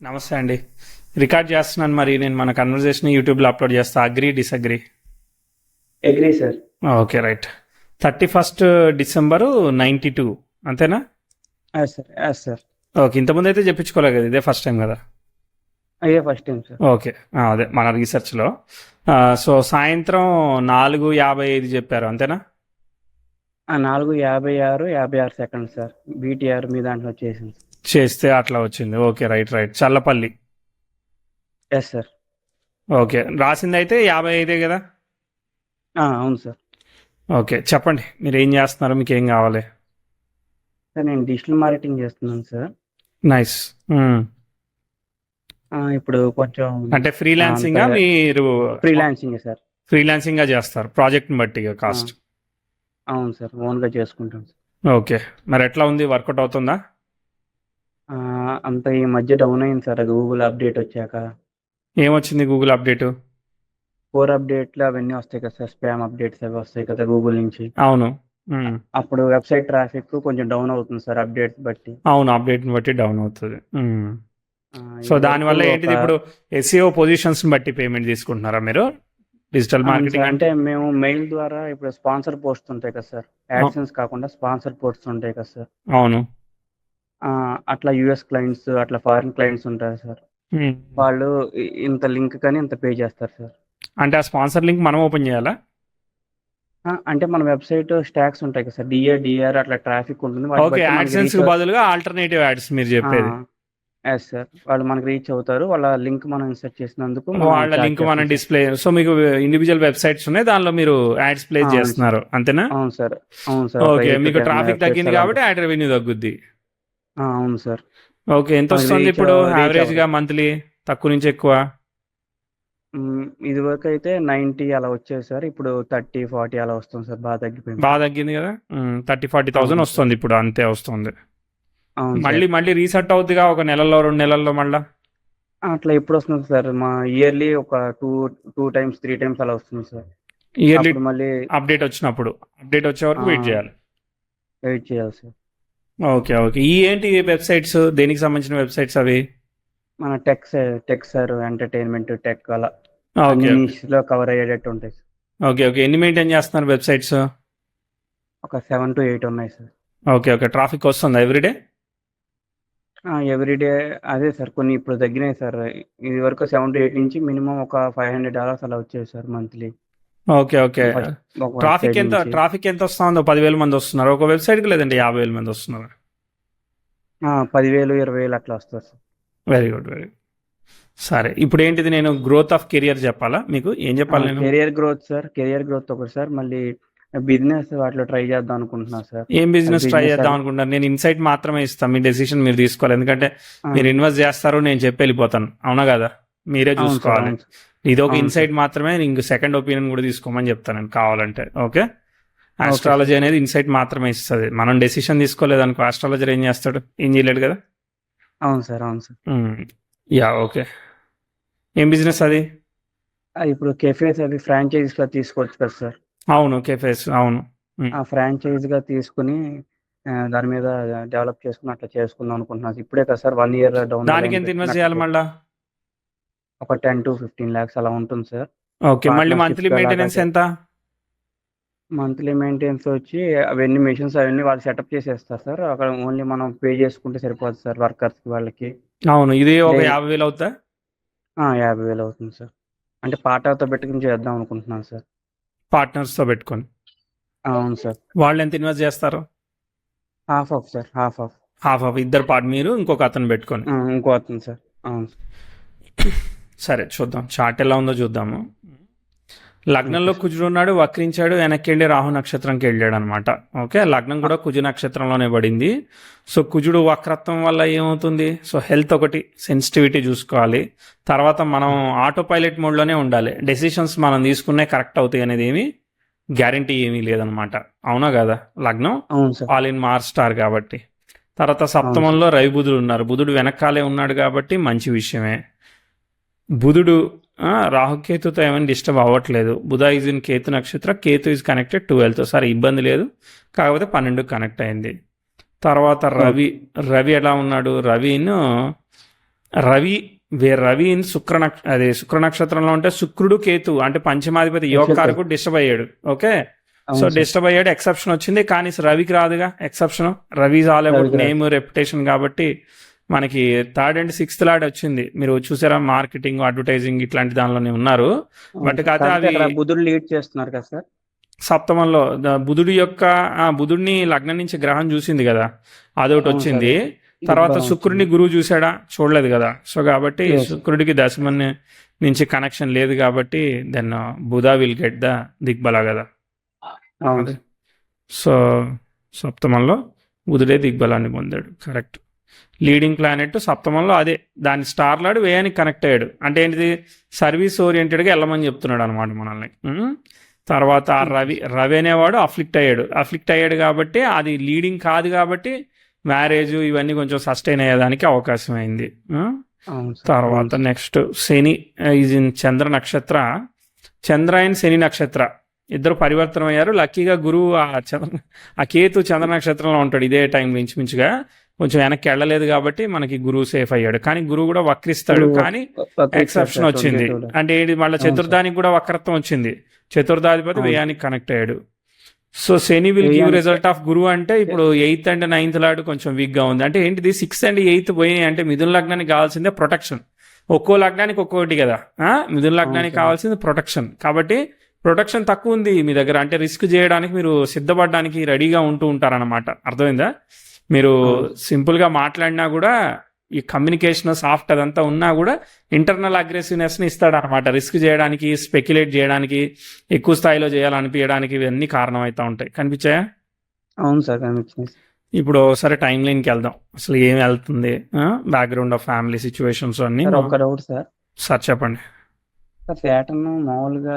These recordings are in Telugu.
నమస్తే అండి. రికార్డ్ చేస్తున్నాను మరి నేను మన కన్వర్జేషన్ యూట్యూబ్లో అప్లోడ్ చేస్తా. Agree disagree? Agree sir. Okay right. 31st December 92 అంతేనా? Sir sir. ఓకే, ఇంతకుముందు అయితే చెప్పించుకోలేదు కదా, ఇదే ఫస్ట్ టైం కదా? అయ్యే ఫస్ట్ టైం సార్. ఓకే, అదే మన రీసెర్చ్లో. సో సాయంత్రం 4:55 చెప్పారు అంతేనా? 4:56 సెకండ్ సార్. బీటీఆర్ మీ దాంట్లో వచ్చేసింది. చేస్తే అట్లా వచ్చింది. Okay right right. Challapalli. Yes sir. Okay, రాసింది అయితే 55 కదా? అవును సార్. ఓకే చెప్పండి, మీరు ఏం చేస్తున్నారు, మీకు ఏం కావాలి? సార్ నేను డిజిటల్ మార్కెటింగ్ చేస్తున్నాను సార్. నైస్. ఇప్పుడు కొంచెం అంటే ఫ్రీలాన్సింగా మీరు? Freelancing sir. ఫ్రీలాన్సింగ్గా చేస్తారు ప్రాజెక్ట్ని బట్టి కాస్ట్? అవును సార్, ఓన్గా చేసుకుంటాం సార్. ఓకే, మరి ఎట్లా ఉంది, వర్కౌట్ అవుతుందా? అంత ఈ మధ్య డౌన్ అయింది సార్, గూగుల్ అప్డేట్ వచ్చాక. ఏమొచ్చింది గూగుల్ అప్డేట్? 4 అప్డేట్లు అవన్నీ వస్తాయి కదా సార్, స్పామ్ అప్డేట్స్ అవి వస్తాయి కదా గూగుల్ నుంచి. అవును. అప్పుడు వెబ్సైట్ ట్రాఫిక్ కొంచెం డౌన్ అవుతుంది సార్ అప్డేట్స్ బట్టి. అవును, అప్డేట్ని బట్టి డౌన్ అవుతుంది. సో ఇదివరకు దానివల్ల ఏంటిది, ఇప్పుడు ఎస్ఈఓ పొజిషన్స్ బట్టి పేమెంట్ తీసుకుంటున్నారా మీరు డిజిటల్ అవును సార్. మార్కెటింగ్ అంటే మేము మెయిల్ ద్వారా ఇప్పుడు స్పాన్సర్ పోస్ట్ ఉంటాయి కదా సార్, యాడ్సెన్స్ కాకుండా స్పాన్సర్ పోస్ట్ ఉంటాయి కదా సార్. అవును. అట్లా యుఎస్ క్లయింట్స్, అట్లా ఫారిన్ క్లయింట్స్ ఉంటారు సార్. వాళ్ళు ఇంత లింక్ కానీ ఇంత పే చేస్తారు సార్. అంటే ఆ స్పాన్సర్ లింక్ మనం ఓపెన్ చేయాలా? అంటే మన వెబ్సైట్ స్టాక్స్ ఉంటాయి కదా సార్, డిఆర్ అట్లా ట్రాఫిక్ ఉంటుంది. ఓకే, యాడ్సెన్స్ బదులుగా ఆల్టర్నేటివ్ యాడ్స్ మీరు చెప్పేది? Yes sir. వాళ్ళు మనకి రీచ్ అవుతారు, వాళ్ళ లింక్ మనం ఇన్సర్ట్ చేసినందుకు వాళ్ళ లింక్ మనం డిస్ప్లే. సో మీకు ఇండివిజువల్ వెబ్సైట్స్ ఉన్నాయి, దానిలో మీరు యాడ్స్ ప్లే చేస్తున్నారు అంతేనా? అవును సార్. అవును సార్. ఓకే, మీకు ట్రాఫిక్ తగ్గింది కాబట్టి యాడ్ రెవెన్యూ తగ్గుద్ది. అవును సార్. ఓకే, ఎంత వస్తుంది ఇప్పుడు యావరేజ్ గా మంత్లీ, తక్కువ నుంచి ఎక్కువ? ఇది వరకు అయితే 90 అలా వచ్చేది సార్, ఇప్పుడు 30-40 అలా వస్తుంది సార్. బాగా తగ్గిపోయింది. బాగా తగ్గింది కదా. 30-40,000 వస్తుంది ఇప్పుడు, అంతే వస్తుంది. మళ్ళీ రీసెట్ అవుతుందిగా ఒక నెలలో 2 నెలల్లో మళ్ళా? అట్లా ఎప్పుడు వస్తుంది సార్? మా ఇయర్లీ ఒక టూ టైమ్స్ 3 టైమ్స్ అలా వస్తుంది సార్. ఇయర్లీ మళ్ళీ అప్డేట్ వచ్చినప్పుడు, అప్డేట్ వచ్చే వరకు వెయిట్ చేయాలి. సార్. Okay okay. ఈ ఏంటి వెబ్సైట్స్, దేనికి సంబంధించిన వెబ్సైట్స్ అవి? మన టెక్ సార్, ఎంటర్టైన్మెంట్, టెక్ అలా ఓకే లో కవర్ అయ్యేటట్టు ఉంటాయి సార్. Okay okay. ఎన్ని మెయింటైన్ చేస్తున్నారు వెబ్సైట్స్? ఒక 7 to 8 ఉన్నాయి సార్. Okay okay. ట్రాఫిక్ వస్తుందా ఎవ్రీడే? ఎవ్రీడే అదే సార్. కొన్ని ఇప్పుడు తగ్గినాయి సార్. ఇది వరకు 7 to 8 నుంచి మినిమం ఒక $500 అలా వచ్చేది sir monthly. Okay okay. Traffic ఎంత వస్తుందో? 10,000 మంది వస్తున్నారు ఒక వెబ్సైట్కి, లేదంటే 50,000 మంది వస్తున్నారు? 10,000 20,000 అట్లా వస్తారు sir. Very good very good. సరే, ఇప్పుడు ఏంటిది, నేను గ్రోత్ ఆఫ్ కెరియర్ చెప్పాలా మీకు? ఏం చెప్పాలి నేను? Career growth sir. Career growth ఒకటి సార్. మళ్ళీ బిజినెస్ వాటిలో ట్రై చేద్దాం అనుకుంటున్నా సార్. ఏం బిజినెస్ ట్రై చేద్దాం అనుకుంటారు? నేను ఇన్సైట్ మాత్రమే ఇస్తాను, మీ డెసిషన్ మీరు తీసుకోవాలి. ఎందుకంటే మీరు ఇన్వెస్ట్ చేస్తారు, నేను చెప్పి వెళ్ళిపోతాను, అవునా కదా? మీరే చూసుకోవాలి. ఇది ఒక ఇన్సైట్ మాత్రమే, ఇంక సెకండ్ ఒపీనియన్ కూడా తీసుకోమని చెప్తాను నేను కావాలంటే. ఓకే, ఆస్ట్రాలజీ అనేది ఇన్సైట్ మాత్రమే ఇస్తుంది. మనం డెసిషన్ తీసుకోలేదు అనుకో, ఆస్ట్రాలజర్ ఏం చేస్తాడు? ఏం చేయలేడు కదా. అవును సార్. అవును సార్. Yeah okay. ఏం బిజినెస్ అది? ఇప్పుడు కెఫేస్ అవి ఫ్రాంచైజీస్ గా తీసుకోవచ్చు కదా సార్. అవును, కెఫేస్. అవును. ఆ ఫ్రాంచైజ్ గా తీసుకుని దాని మీద డెవలప్ చేసుకుని అట్లా చేసుకుందాం అనుకుంటున్నాను. ఇప్పుడే కదా సార్ 1 year డౌన్. దానికి ఎంత ఇన్వెస్ట్ చేయాలి మళ్ళా? ఒక 10 to 15 lakhs అలా ఉంటుంది సార్. ఓకే, మళ్ళీ మంత్లీ మెయింటెనెన్స్ ఎంత? మంత్లీ మెయింటెనెన్స్ వచ్చి అవన్నీ మెషిన్స్ అవన్నీ వాళ్ళు సెటప్ చేసేస్తారు సార్. అక్కడ ఓన్లీ మనం పే చేసుకుంటే సరిపోతుంది సార్ వర్కర్స్ వాళ్ళకి. అవును, ఇది ఒక 50,000 అవుతా? 50,000 అవుతుంది సార్. అంటే పార్ట్నర్తో పెట్టుకుని చేద్దాం అనుకుంటున్నాను సార్. పార్ట్నర్స్తో పెట్టుకొని? అవును సార్. వాళ్ళు ఎంత ఇన్వెస్ట్ చేస్తారు? Half of sir. Half of ఇద్దరు మీరు ఇంకొక అతను పెట్టుకొని? ఇంకో అతను సార్. అవును సార్. సరే చూద్దాం, చార్ట్ ఎలా ఉందో చూద్దాము. లగ్నంలో కుజుడు ఉన్నాడు, వక్రించాడు, వెనక్కి వెళ్ళి రాహు నక్షత్రంకి వెళ్ళాడు అనమాట. ఓకే, లగ్నం కూడా కుజు నక్షత్రంలోనే పడింది. సో కుజుడు వక్రత్వం వల్ల ఏమవుతుంది? సో హెల్త్ ఒకటి, సెన్సిటివిటీ చూసుకోవాలి. తర్వాత మనం ఆటో పైలట్ మోడ్లోనే ఉండాలి. డెసిషన్స్ మనం తీసుకునే కరెక్ట్ అవుతాయి అనేది ఏమి గ్యారంటీ ఏమీ లేదనమాట, అవునా కదా? లగ్నం ఆల్ ఇన్ మార్స్ స్టార్ కాబట్టి. తర్వాత సప్తమంలో రవి బుధుడు ఉన్నారు. బుధుడు వెనకాలే ఉన్నాడు కాబట్టి మంచి విషయమే. బుధుడు రాహుకేతుతో ఏమైనా డిస్టర్బ్ అవ్వట్లేదు. బుధ ఈజ్ ఇన్ కేతు నక్షత్ర, కేతు ఈజ్ కనెక్టెడ్ 12తో. సరే ఇబ్బంది లేదు, కాకపోతే 12 కనెక్ట్ అయింది. తర్వాత రవి ఎలా ఉన్నాడు? రవిను రవి రవి ఇన్ శుక్ర నక్షత్రంలో ఉంటే శుక్రుడు కేతు అంటే పంచమాధిపతి యోగకారకు డిస్టర్బ్ అయ్యాడు. ఓకే, సో అవును సార్. డిస్టర్బ్ అయ్యాడు, ఎక్సెప్షన్ వచ్చింది. కానీ రవికి రాదుగా ఎక్సెప్షన్. రవి ఆల్ అబౌట్ రవికి రాదు. నేమ్ రెప్యుటేషన్ కాబట్టి మనకి 3rd and 6th లాడ్ వచ్చింది. మీరు చూసారా, మార్కెటింగ్ అడ్వర్టైజింగ్ ఇట్లాంటి దానిలోనే ఉన్నారు. అవును బట్ సార్. కాకపోతే కాకపోతే అవి అక్కడ బుధుడు లీడ్ చేస్తున్నారు కదా సార్. సప్తమంలో బుధుడి యొక్క బుధుడిని లగ్నం నుంచి గ్రహం చూసింది కదా, అదొకటి అవును సార్. వచ్చింది. తర్వాత దిగ్బలం శుక్రుడిని వచ్చింది. గురువు చూసాడా, చూడలేదు కదా. సో కాబట్టి లేదు సార్. శుక్రుడికి దశమని నుంచి కనెక్షన్ లేదు కాబట్టి then Budha will get the దిగ్బల కదా. అవును అదే సార్. సో సప్తమంలో బుధుడే దిగ్బలాన్ని పొందాడు. కరెక్ట్. లీడింగ్ ప్లానెట్ సప్తమంలో అదే దాని స్టార్ లాడు వ్యయానికి కనెక్ట్ అయ్యాడు. అంటే ఏంటిది, సర్వీస్ ఓరియంటెడ్గా వెళ్ళమని చెప్తున్నాడు అనమాట మనల్ని. తర్వాత ఆ రవి అనేవాడు అఫ్లిక్ట్ అయ్యాడు కాబట్టి అది లీడింగ్ కాదు కాబట్టి మ్యారేజ్ ఇవన్నీ కొంచెం సస్టైన్ అయ్యేదానికి అవకాశం అయింది. అవును సార్. తర్వాత నెక్స్ట్ శని ఈజ్ ఇన్ చంద్ర నక్షత్ర. చంద్ర అండ్ శని నక్షత్ర ఇద్దరు పరివర్తనం అయ్యారు. లక్కీగా గురువు ఆ కేతు చంద్ర నక్షత్రంలో ఉంటాడు ఇదే టైం ఇంచుమించుగా. కొంచెం వెనక్కి వెళ్ళలేదు కాబట్టి మనకి గురువు సేఫ్ అయ్యాడు. కానీ గురువు కూడా వక్రిస్తాడు, గురువు కానీ వక్రిస్తాడు ఎక్సెప్షన్ సార్ వచ్చింది. 22 లో. అంటే ఏంటి, మళ్ళీ అవును సార్. చతుర్థానికి కూడా వక్రత్వం వచ్చింది. చతుర్థాధిపతి అవును. వ్యయానికి కనెక్ట్ అయ్యాడు. సో శని విల్ గివ్ వ్యయానికి రిజల్ట్ ఆఫ్ గురువు అంటే ఇప్పుడు 8th and 9th లాడు కొంచెం వీక్ గా ఉంది. అంటే ఏంటిది, 6th and 8th పోయినాయి అంటే మిథున లగ్నానికి కావాల్సిందే ప్రొటెక్షన్. ఒక్కో లగ్నానికి ఒక్కోటి కదా. మిథున అవును లగ్నానికి సార్. కావాల్సింది ప్రొటెక్షన్. కాబట్టి ప్రొటెక్షన్ తక్కువ ఉంది మీ దగ్గర, అంటే రిస్క్ చేయడానికి మీరు సిద్ధపడడానికి రెడీగా ఉంటూ ఉంటారన్నమాట. అర్థమైందా? మీరు అవును. సింపుల్గా మాట్లాడినా కూడా ఈ కమ్యూనికేషన్ సాఫ్ట్ అదంతా ఉన్నా కూడా ఇంటర్నల్ అగ్రెసివ్నెస్ని ఇస్తాడు అనమాట. రిస్క్ చేయడానికి, స్పెక్యులేట్ చేయడానికి, ఎక్కువ స్థాయిలో చేయాలనిపించడానికి ఇవన్నీ కారణం అవుతూ ఉంటాయి. కనిపించాయా? అవును సార్, కనిపించింది. ఇప్పుడు ఒకసారి టైం లైన్కి వెళ్దాం. అసలు ఏం వెళ్తుంది, బ్యాక్గ్రౌండ్ ఆఫ్ ఫ్యామిలీ సిచ్యువేషన్స్ అన్ని సార్ ఒక్క డౌట్ సార్. సార్ చెప్పండి. సార్ శాటర్న్ మామూలుగా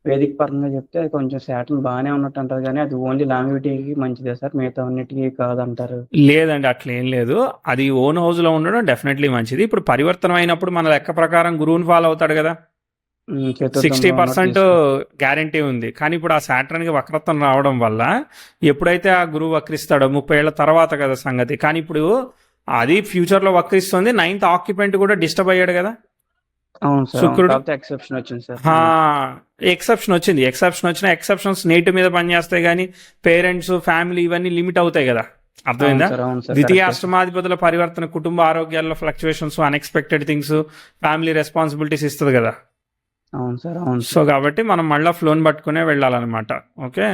వేదిక పరంగా చెప్తే కొంచెం శాటర్న్ బాగానే ఉన్నట్టు అంటారు, కానీ అది ఓన్లీ లాంగ్విటీకి మంచిదే సార్, మిగతా అన్నిటికీ కాదంటారు. లేదండి, అట్లా ఏం లేదు. అది ఓన్ హౌస్లో ఉండడం డెఫినెట్లీ మంచిది. ఇప్పుడు పరివర్తనం అయినప్పుడు మన లెక్క ప్రకారం గురువుని ఫాలో అవుతాడు కదా, చతుర్థంలో 60% ఉన్నట్టు గ్యారంటీ ఉంది. కానీ ఇప్పుడు ఆ సాటర్న్కి వక్రత్వం రావడం వల్ల ఎప్పుడైతే ఆ గురువు వక్రిస్తాడో 30 ఏళ్ల తర్వాత కదా సంగతి. కానీ ఇప్పుడు అది ఫ్యూచర్లో వక్రిస్తుంది. 9th ఆక్యుపెంట్ కూడా డిస్టర్బ్ అయ్యాడు కదా అవును సార్. శుక్రుడు. కాకపోతే ఎక్సెప్షన్ వచ్చింది సార్. ఎక్సెప్షన్ వచ్చింది. వచ్చిన ఎక్సెప్షన్స్ నేటి మీద పనిచేస్తాయి, కానీ పేరెంట్స్, ఫ్యామిలీ ఇవన్నీ లిమిట్ అవుతాయి కదా. అర్థమైందా? అవును సార్, అవును సార్, ద్వితీయ కరెక్టే సార్. అష్టమాధిపతుల పరివర్తన కుటుంబ ఆరోగ్యాల్లో fluctuations, unexpected things, family responsibilities ఇస్తుంది కదా. అవును సార్, అవును సో సార్. కాబట్టి మనం మళ్ళీ ఫ్లోన్ పట్టుకునే వెళ్ళాలన్నమాట. Okay,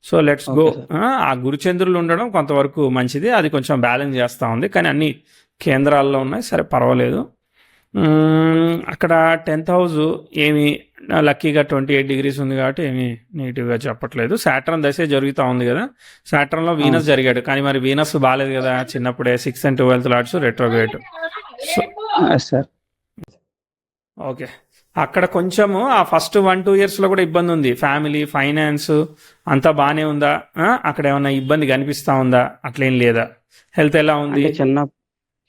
so let's go. Okay sir. ఆ గురుచంద్రులు ఉండడం కొంతవరకు మంచిది, అది కొంచెం బ్యాలెన్స్ చేస్తూ ఉంది. కానీ అన్ని కేంద్రాల్లో ఉన్నాయి, సరే పర్వాలేదు. అక్కడ 10th హౌస్ ఏమి లక్కీగా 28 degrees ఉంది కాబట్టి ఏమి నెగిటివ్గా చెప్పట్లేదు. సాటర్న్ దశే జరుగుతూ ఉంది కదా. సాటర్న్లో వీనస్ అవును జరిగాడు, కానీ మరి వీనస్ బాగాలేదు కదా చిన్నప్పుడే. 6th and 12th lords retrograde. So sir. Okay, అక్కడ కొంచెము ఆ ఫస్ట్ 1-2 yearsలో కూడా ఇబ్బంది ఉంది. ఫ్యామిలీ, ఫైనాన్స్ అంతా బాగానే ఉందా? అక్కడ ఏమన్నా ఇబ్బంది కనిపిస్తూ ఉందా? అట్లేం లేదా? హెల్త్ ఎలా ఉంది? అంటే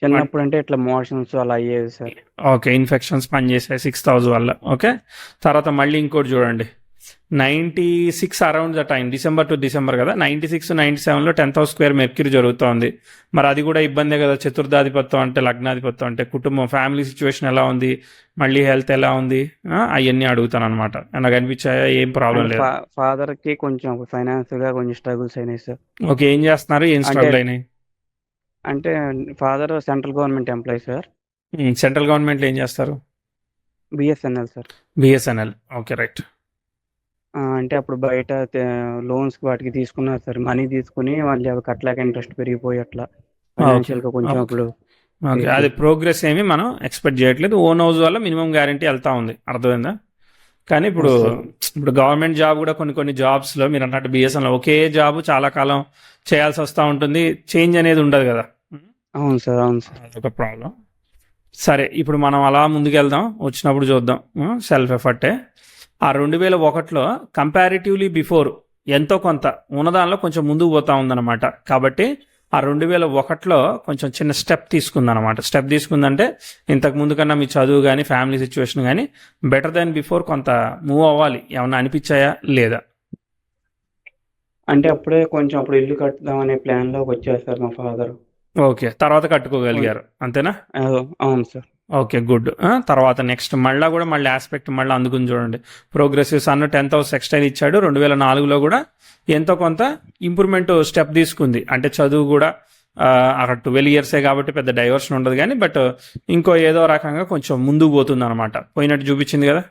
చిన్నప్పుడు అంటే ఇట్లా మోషన్స్ అలా అయ్యేది సార్. ఓకే, ఇన్ఫెక్షన్స్ పనిచేసాయి 6th house వల్ల. ఓకే, తర్వాత మళ్ళీ ఇంకోటి చూడండి, 96 around the time, December to December కదా, 96-97లో 10th house square మెర్క్యూరీ జరుగుతోంది. మరి అది కూడా ఇబ్బందే కదా. చతుర్థాధిపత్యం అంటే, లగ్నాధిపత్యం అంటే కుటుంబం, ఫ్యామిలీ సిచ్యువేషన్ ఎలా ఉంది, మళ్ళీ హెల్త్ ఎలా ఉంది, అవన్నీ అడుగుతాను అనమాట. నాకు అనిపించాయా ఏం ప్రాబ్లం లేదు? ఫాదర్ కి కొంచెం ఫైనాన్స్ గా కొంచెం స్ట్రగుల్స్ అయినాయి సార్. ఓకే, ఏం చేస్తున్నారు, ఏం స్ట్రగుల్ అయినాయి? అంటే father central government employee sir. Central గవర్నమెంట్లో ఏం చేస్తారు? BSNL sir. BSNL. Okay, right. అంటే అప్పుడు బయట లోన్స్ వాటికి తీసుకున్నారు సార్. మనీ తీసుకుని వాళ్ళు అవి కట్టలేక ఇంట్రెస్ట్ పెరిగిపోయి అట్లా ఫైనాన్షియల్ గా కొంచెం అప్పుడు. ఓకే, అది ప్రోగ్రెస్ ఏమి మనం ఎక్స్పెక్ట్ చేయట్లేదు. ఓన్ హౌస్ వల్ల మినిమం గ్యారంటీ వెళ్తా ఉంది, అర్థమైందా? కానీ ఇప్పుడు గవర్నమెంట్ జాబ్ కూడా కొన్ని జాబ్స్లో మీరు అన్నట్టు బిఎస్ఎన్ఎల్ ఒకే జాబ్ చాలా కాలం చేయాల్సి వస్తూ ఉంటుంది, చేంజ్ అనేది ఉండదు కదా. అవును సార్, అవును సార్. అదొక ప్రాబ్లం. సరే, ఇప్పుడు మనం అలా ముందుకెళ్దాం, వచ్చినప్పుడు చూద్దాం. సెల్ఫ్ ఎఫర్టే. ఆ 2001లో కంపారిటివ్లీ బిఫోర్ ఎంతో కొంత ఉన్నదానిలో కొంచెం ముందుకు పోతా ఉందన్నమాట. కాబట్టి ఆ 2001లో కొంచెం చిన్న స్టెప్ తీసుకుందనమాట. స్టెప్ తీసుకుందంటే ఇంతకు ముందు కన్నా మీ చదువు కానీ, ఫ్యామిలీ సిచ్యువేషన్ కానీ బెటర్ దాన్ బిఫోర్ కొంత మూవ్ అవ్వాలి. ఏమన్నా అనిపించాయా లేదా? అంటే అప్పుడే కొంచెం అప్పుడు ఇల్లు కట్టుదాం అనే ప్లాన్ లోకి వచ్చారు సార్ మా ఫాదర్. ఓకే. తర్వాత కట్టుకోగలిగారు. అంతేనా? అవును సార్. ఓకే. గుడ్. తర్వాత నెక్స్ట్ మళ్ళీ ఆస్పెక్ట్ మళ్ళీ అందుకుని చూడండి. Progressive sun 10th house sextile ఇచ్చాడు. 2004లో కూడా ఎంతో కొంత ఇంప్రూవ్మెంట్ స్టెప్ తీసుకుంది. అంటే చదువు కూడా అక్కడ 12 ఇయర్సే కాబట్టి పెద్ద డైవర్షన్ ఉండదు కానీ బట్ ఇంకో ఏదో రకంగా కొంచెం ముందుకు పోతుంది అనమాట. పోయినట్టు చూపించింది కదా.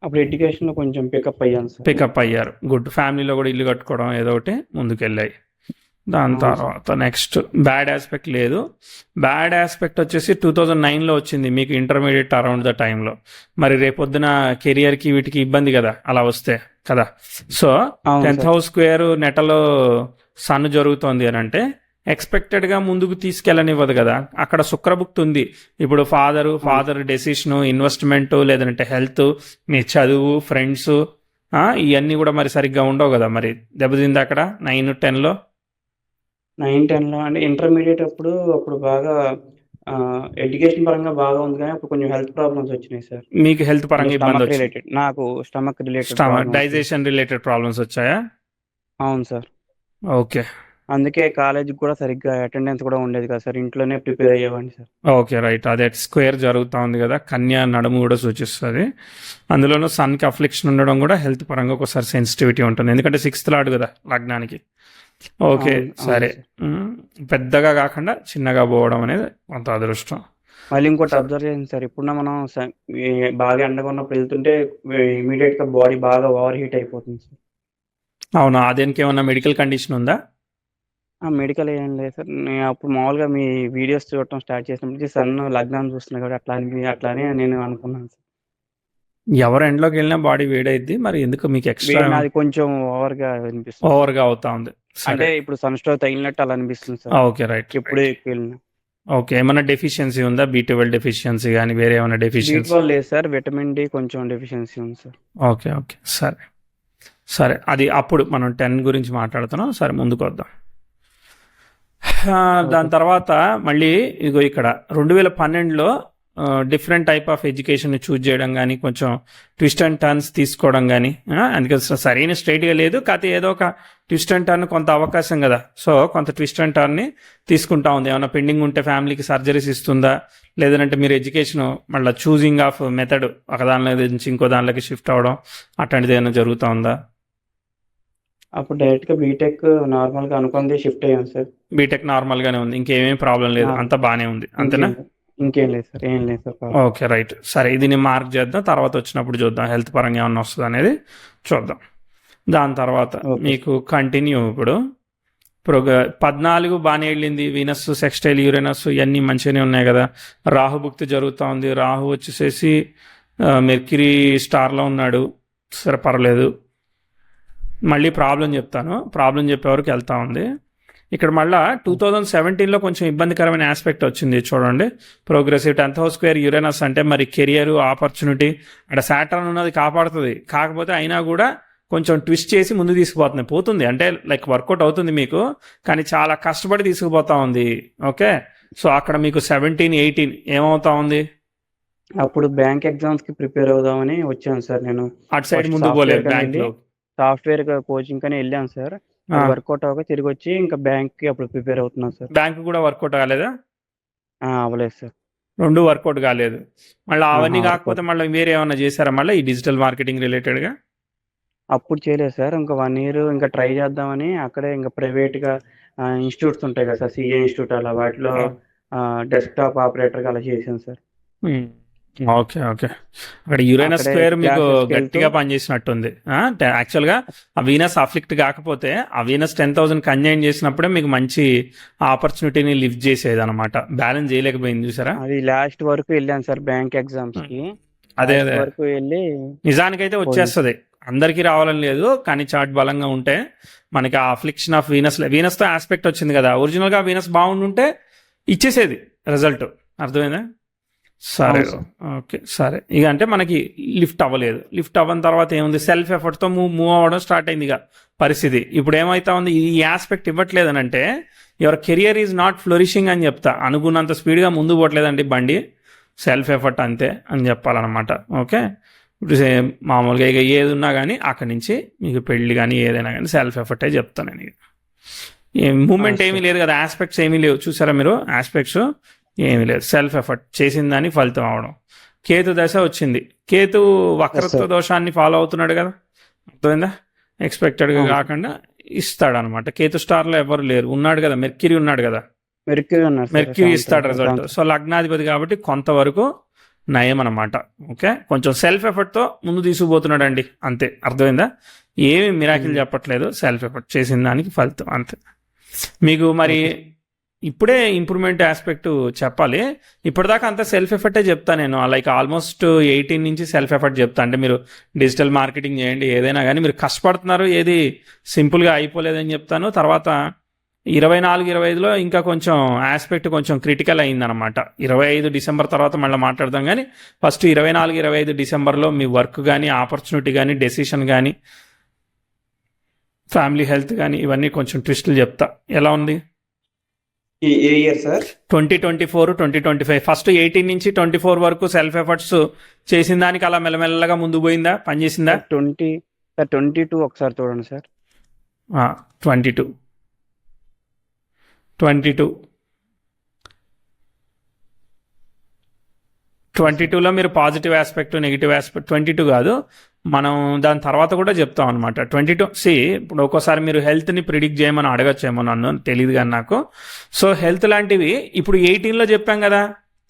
అప్పుడు ఎడ్యుకేషన్లో కొంచెం పికప్ అయ్యాను సార్. పికప్ అయ్యారు. గుడ్. ఫ్యామిలీలో కూడా ఇల్లు కట్టుకోవడం ఏదో ఒకటి ముందుకెళ్ళాయి. దాని తర్వాత నెక్స్ట్ బ్యాడ్ ఆస్పెక్ట్ లేదు. బ్యాడ్ ఆస్పెక్ట్ వచ్చేసి 2009లో వచ్చింది మీకు ఇంటర్మీడియట్ అరౌండ్ ద టైంలో. మరి రేపొద్దున కెరియర్కి వీటికి ఇబ్బంది కదా అలా వస్తే కదా. సో 10th హౌస్ స్క్వేర్ నెటలో సన్ జరుగుతోంది అని అంటే ఎక్స్పెక్టెడ్గా ముందుకు తీసుకెళ్ళనివ్వదు కదా. అక్కడ శుక్రభుక్తి ఉంది. ఇప్పుడు ఫాదర్ డెసిషను, ఇన్వెస్ట్మెంట్, లేదంటే హెల్త్, మీ చదువు, ఫ్రెండ్స్ ఇవన్నీ కూడా మరి సరిగ్గా ఉండవు కదా. మరి దెబ్బతింది అక్కడ 9-10లో. 9-10లో అంటే ఇంటర్మీడియట్ అప్పుడు బాగా ఎడ్యుకేషన్ పరంగా బాగా ఉంది కానీ అప్పుడు కొంచెం హెల్త్ ప్రాబ్లమ్స్ వచ్చినాయి సార్. మీకు హెల్త్ పరంగా ఇబ్బంది వచ్చింది? రిలేటెడ్ నాకు stomach related digestion related problems వచ్చాయా? అవును సార్. ఓకే. అందుకే కాలేజీకి కూడా సరిగ్గా అటెండెన్స్ కూడా ఉండేది కదా సార్. ఇంట్లోనే ప్రిపేర్ అయ్యేవాడిని సార్. ఓకే. రైట్. అదే స్క్వేర్ జరుగుతూ ఉంది కదా, కన్యా నడుము కూడా సూచిస్తుంది. అందులోనూ సన్కి అఫ్లిక్షన్ ఉండడం కూడా హెల్త్ పరంగా ఒకసారి సెన్సిటివిటీ ఉంటుంది. ఎందుకంటే 6th లార్డ్ కదా లగ్నానికి. ఓకే. సరే. పెద్దగా కాకుండా చిన్నగా పోవడం అనేది కొంత అదృష్టం. మళ్ళీ ఇంకోటి అబ్జర్వ్ చేయండి సార్. ఇప్పుడున్న మనం బాగా ఎండగా ఉన్నప్పుడు వెళ్తుంటే ఇమీడియట్గా బాడీ బాగా ఓవర్ హీట్ అయిపోతుంది సార్. అవునా? అదేనికి ఏమన్నా మెడికల్ కండిషన్ ఉందా? మెడికల్ ఏం లేదు సార్. నేను అప్పుడు మామూలుగా మీ వీడియోస్ చూడటం స్టార్ట్ చేసినప్పుడు సన్ లగ్నాన్ని చూస్తున్నా కాబట్టి అట్లానే నేను అనుకున్నాను సార్. ఎవరు ఎండ్లోకి వెళ్ళినా బాడీ వేడైద్ది. మరి ఎందుకు మీకు ఎక్స్ట్రా అది కొంచెం ఓవర్గా అనిపిస్తుంది. ఓవర్గా అవుతా ఉంది. అంటే ఇప్పుడు సన్ స్ట్రోక్ తగిలినట్టు అలా అనిపిస్తుంది సార్. ఓకే. రైట్. ఎప్పుడు వెళ్ళినా. ఓకే. ఏమైనా డెఫిషియన్సీ ఉందా? B12 డెఫిషియన్సీ కానీ వేరే ఏమైనా డెఫిషియన్సీ? B12 లేదు సార్. విటమిన్ డి కొంచెం డెఫిషియన్సీ ఉంది సార్. ఓకే. ఓకే. సరే అది అప్పుడు మనం 10 గురించి మాట్లాడుతున్నాం. సరే ముందుకు వద్దాం. దాని తర్వాత మళ్ళీ ఇదిగో ఇక్కడ 2012లో different type of education choose చేయడం కానీ కొంచెం ట్విస్ట్ అండ్ టర్న్స్ తీసుకోవడం కానీ, అందుకే సరైన స్ట్రైట్గా లేదు కాకపోతే ఏదో ఒక ట్విస్ట్ అండ్ టర్న్ కొంత అవకాశం కదా. సో కొంత ట్విస్ట్ అండ్ టర్న్ని తీసుకుంటా ఉంది. ఏమైనా పెండింగ్ ఉంటే ఫ్యామిలీకి సర్జరీస్ ఇస్తుందా, లేదంటే మీరు ఎడ్యుకేషన్ మళ్ళీ చూజింగ్ ఆఫ్ మెథడ్ ఒక దానిలో నుంచి ఇంకో దానిలోకి షిఫ్ట్ అవ్వడం అట్లాంటిది ఏమైనా జరుగుతూ ఉందా? అప్పుడు డైరెక్ట్గా బీటెక్ నార్మల్గా అనుకుంది షిఫ్ట్ అయ్యాను సార్. బీటెక్ నార్మల్గానే ఉంది, ఇంకేమేమి ప్రాబ్లం లేదు, అంతా బాగానే ఉంది అంతేనా? ఇంకేం లేదు సార్. ఏం లేదు సార్. ఓకే. రైట్. సరే ఇది నేను మార్క్ చేద్దాం, తర్వాత వచ్చినప్పుడు చూద్దాం హెల్త్ పరంగా ఏమన్నా వస్తుంది అనేది చూద్దాం. దాని తర్వాత మీకు కంటిన్యూ ఇప్పుడు 14 బాగానే వెళ్ళింది. వీనస్, సెక్స్టైల్, యురేనస్ ఇవన్నీ మంచిగానే ఉన్నాయి కదా. రాహుభుక్తి జరుగుతూ ఉంది. రాహు వచ్చేసేసి మెర్క్యూరీ స్టార్లో ఉన్నాడు. సరే పర్లేదు. మళ్ళీ ప్రాబ్లం చెప్తాను. ప్రాబ్లం చెప్పేవరకు వెళ్తా ఉంది. ఇక్కడ మళ్ళీ 2017లో కొంచెం ఇబ్బందికరమైన ఆస్పెక్ట్ వచ్చింది చూడండి. Progressive 10th house square Uranus అంటే మరి కెరియర్, ఆపర్చునిటీ, అంటే సాటర్న్ ఉన్నది కాపాడుతుంది. కాకపోతే అయినా కూడా కొంచెం ట్విస్ట్ చేసి ముందు తీసుకుపోతుంది. పోతుంది అంటే లైక్ వర్కౌట్ అవుతుంది మీకు, కానీ చాలా కష్టపడి తీసుకుపోతా ఉంది. ఓకే. సో అక్కడ మీకు 17-18 ఏమవుతా ఉంది? అప్పుడు బ్యాంక్ ఎగ్జామ్స్కి ప్రిపేర్ అవుదామని వచ్చాను సార్. నేను అటు సైడ్ ముందు పోలేదు. బ్యాంక్లో సాఫ్ట్వేర్ కోచింగ్ అని వెళ్ళాను సార్. వర్కౌట్ అవ్వక తిరిగి వచ్చి ఇంకా బ్యాంక్కి అప్పుడు ప్రిపేర్ అవుతున్నాను సార్. బ్యాంక్ కూడా వర్కౌట్ కాలేదా? అవ్వలేదు సార్. 2 వర్కౌట్ కాలేదు. మళ్ళీ అవన్నీ కాకపోతే మళ్ళీ వేరే ఏమన్నా చేశారా మళ్ళీ ఈ డిజిటల్ మార్కెటింగ్ రిలేటెడ్గా? అప్పుడు చేయలేదు సార్. ఇంకా 1 year ఇంకా ట్రై చేద్దామని అక్కడే ఇంకా ప్రైవేట్గా ఇన్స్టిట్యూట్స్ ఉంటాయి కదా సార్, CA ఇన్స్టిట్యూట్ అలా వాటిలో డెస్క్టాప్ ఆపరేటర్గా అలా చేశాను సార్. ఓకే. అక్కడ యురేనస్ స్క్వేర్ మీకు గట్టిగా పనిచేసినట్టుంది. యాక్చువల్గా ఆ వీనస్ అఫ్లిక్ట్ కాకపోతే ఆ వీనస్ 10,000 కంజైన్ చేసినప్పుడే మీకు మంచి ఆపర్చునిటీని లిఫ్ట్ చేసేది అనమాట. బ్యాలెన్స్ చేయలేకపోయింది చూసారా. అది లాస్ట్ వరకు వెళ్ళాను సార్ బ్యాంక్ ఎగ్జామ్స్కి. అదే వరకు వెళ్ళి నిజానికైతే వచ్చేస్తుంది. అందరికీ రావాలని లేదు, కానీ చార్ట్ బలంగా ఉంటే మనకి ఆ అఫ్లిక్షన్ ఆఫ్ వీనస్తో ఆస్పెక్ట్ వచ్చింది కదా. ఒరిజినల్గా వీనస్ బాగుండుంటే ఇచ్చేసేది రిజల్ట్. అర్థమైందా? సరే. ఓకే. సరే ఇక అంటే మనకి లిఫ్ట్ అవ్వలేదు. లిఫ్ట్ అవ్వని తర్వాత ఏముంది, సెల్ఫ్ ఎఫర్ట్తో మూవ్ అవ్వడం స్టార్ట్ అయింది ఇక పరిస్థితి. ఇప్పుడు ఏమవుతా ఉంది, ఈ ఆస్పెక్ట్ ఇవ్వట్లేదని అంటే యువర్ కెరియర్ ఈజ్ నాట్ ఫ్లోరిషింగ్ అని చెప్తా. అనుకున్నంత స్పీడ్గా ముందు పోవట్లేదండి బండి, సెల్ఫ్ ఎఫర్ట్ అంతే అని చెప్పాలన్నమాట. ఓకే. ఇప్పుడు మామూలుగా ఇక ఏది ఉన్నా కానీ అక్కడి నుంచి మీకు పెళ్ళి కానీ ఏదైనా కానీ సెల్ఫ్ ఎఫర్టే చెప్తాను నేను. మూమెంట్ ఏమీ లేదు కదా, ఆస్పెక్ట్స్ ఏమీ లేవు. చూసారా మీరు, ఆస్పెక్ట్స్ ఏమీ లేదు, సెల్ఫ్ ఎఫర్ట్ చేసిన దాన్ని ఫలితం అవడం. కేతు దశ వచ్చింది, కేతు వక్రత్వ దోషాన్ని ఫాలో అవుతున్నాడు కదా, అర్థమైందా? ఎక్స్పెక్టెడ్గా కాకుండా ఇస్తాడు అనమాట. కేతు స్టార్లో ఎవరు లేరు, ఉన్నాడు కదా, మెర్క్యూరీ ఉన్నాడు కదా, మెర్క్యూరీ ఇస్తాడు రిజల్ట్. సో లగ్నాధిపతి కాబట్టి కొంతవరకు నయం అనమాట. ఓకే, కొంచెం సెల్ఫ్ ఎఫర్ట్తో ముందు తీసుకుపోతున్నాడు అండి, అంతే. అర్థమైందా? ఏమి మిరాకిల్ చెప్పట్లేదు, సెల్ఫ్ ఎఫర్ట్ చేసిన దానికి ఫలితం అంతే. మీకు మరి ఇప్పుడే ఇంప్రూవ్మెంట్ ఆస్పెక్ట్ చెప్పాలి. ఇప్పటిదాకా అంతా సెల్ఫ్ ఎఫర్టే చెప్తా నేను, లైక్ ఆల్మోస్ట్ 18 నుంచి సెల్ఫ్ ఎఫర్ట్ చెప్తా. అంటే మీరు డిజిటల్ మార్కెటింగ్ చేయండి, ఏదైనా కానీ మీరు కష్టపడుతున్నారు, ఏది సింపుల్గా అయిపోలేదని చెప్తాను. తర్వాత 24, 25లో ఇంకా కొంచెం ఆస్పెక్ట్ కొంచెం క్రిటికల్ అయిందనమాట. 25 డిసెంబర్ తర్వాత మళ్ళీ మాట్లాడదాం, కానీ ఫస్ట్ 24, 25 డిసెంబర్లో మీ వర్క్ కానీ, ఆపర్చునిటీ కానీ, డెసిషన్ కానీ, ఫ్యామిలీ హెల్త్ కానీ, ఇవన్నీ కొంచెం ట్విస్టులు చెప్తా. ఎలా ఉంది ఏ ఇయర్ సార్? 2024, 2025 ఫస్ట్ 18 నుంచి 24 వరకు సెల్ఫ్ ఎఫర్ట్స్ చేసిన దానికి అలా మెల్లమెల్లగా ముందు పోయిందా, పనిచేసిందా? 22 ఒకసారి చూడండి సార్. 22లో మీరు పాజిటివ్ ఆస్పెక్ట్, నెగిటివ్ ఆస్పెక్ట్, 22 కాదు, మనం దాని తర్వాత కూడా చెప్తాం అనమాట. 22 ఇప్పుడు ఒక్కోసారి మీరు హెల్త్ని ప్రిడిక్ట్ చేయమని అడగచ్చేమో, నన్ను తెలియదు కానీ నాకు. సో హెల్త్ లాంటివి ఇప్పుడు 18లో చెప్పాం కదా,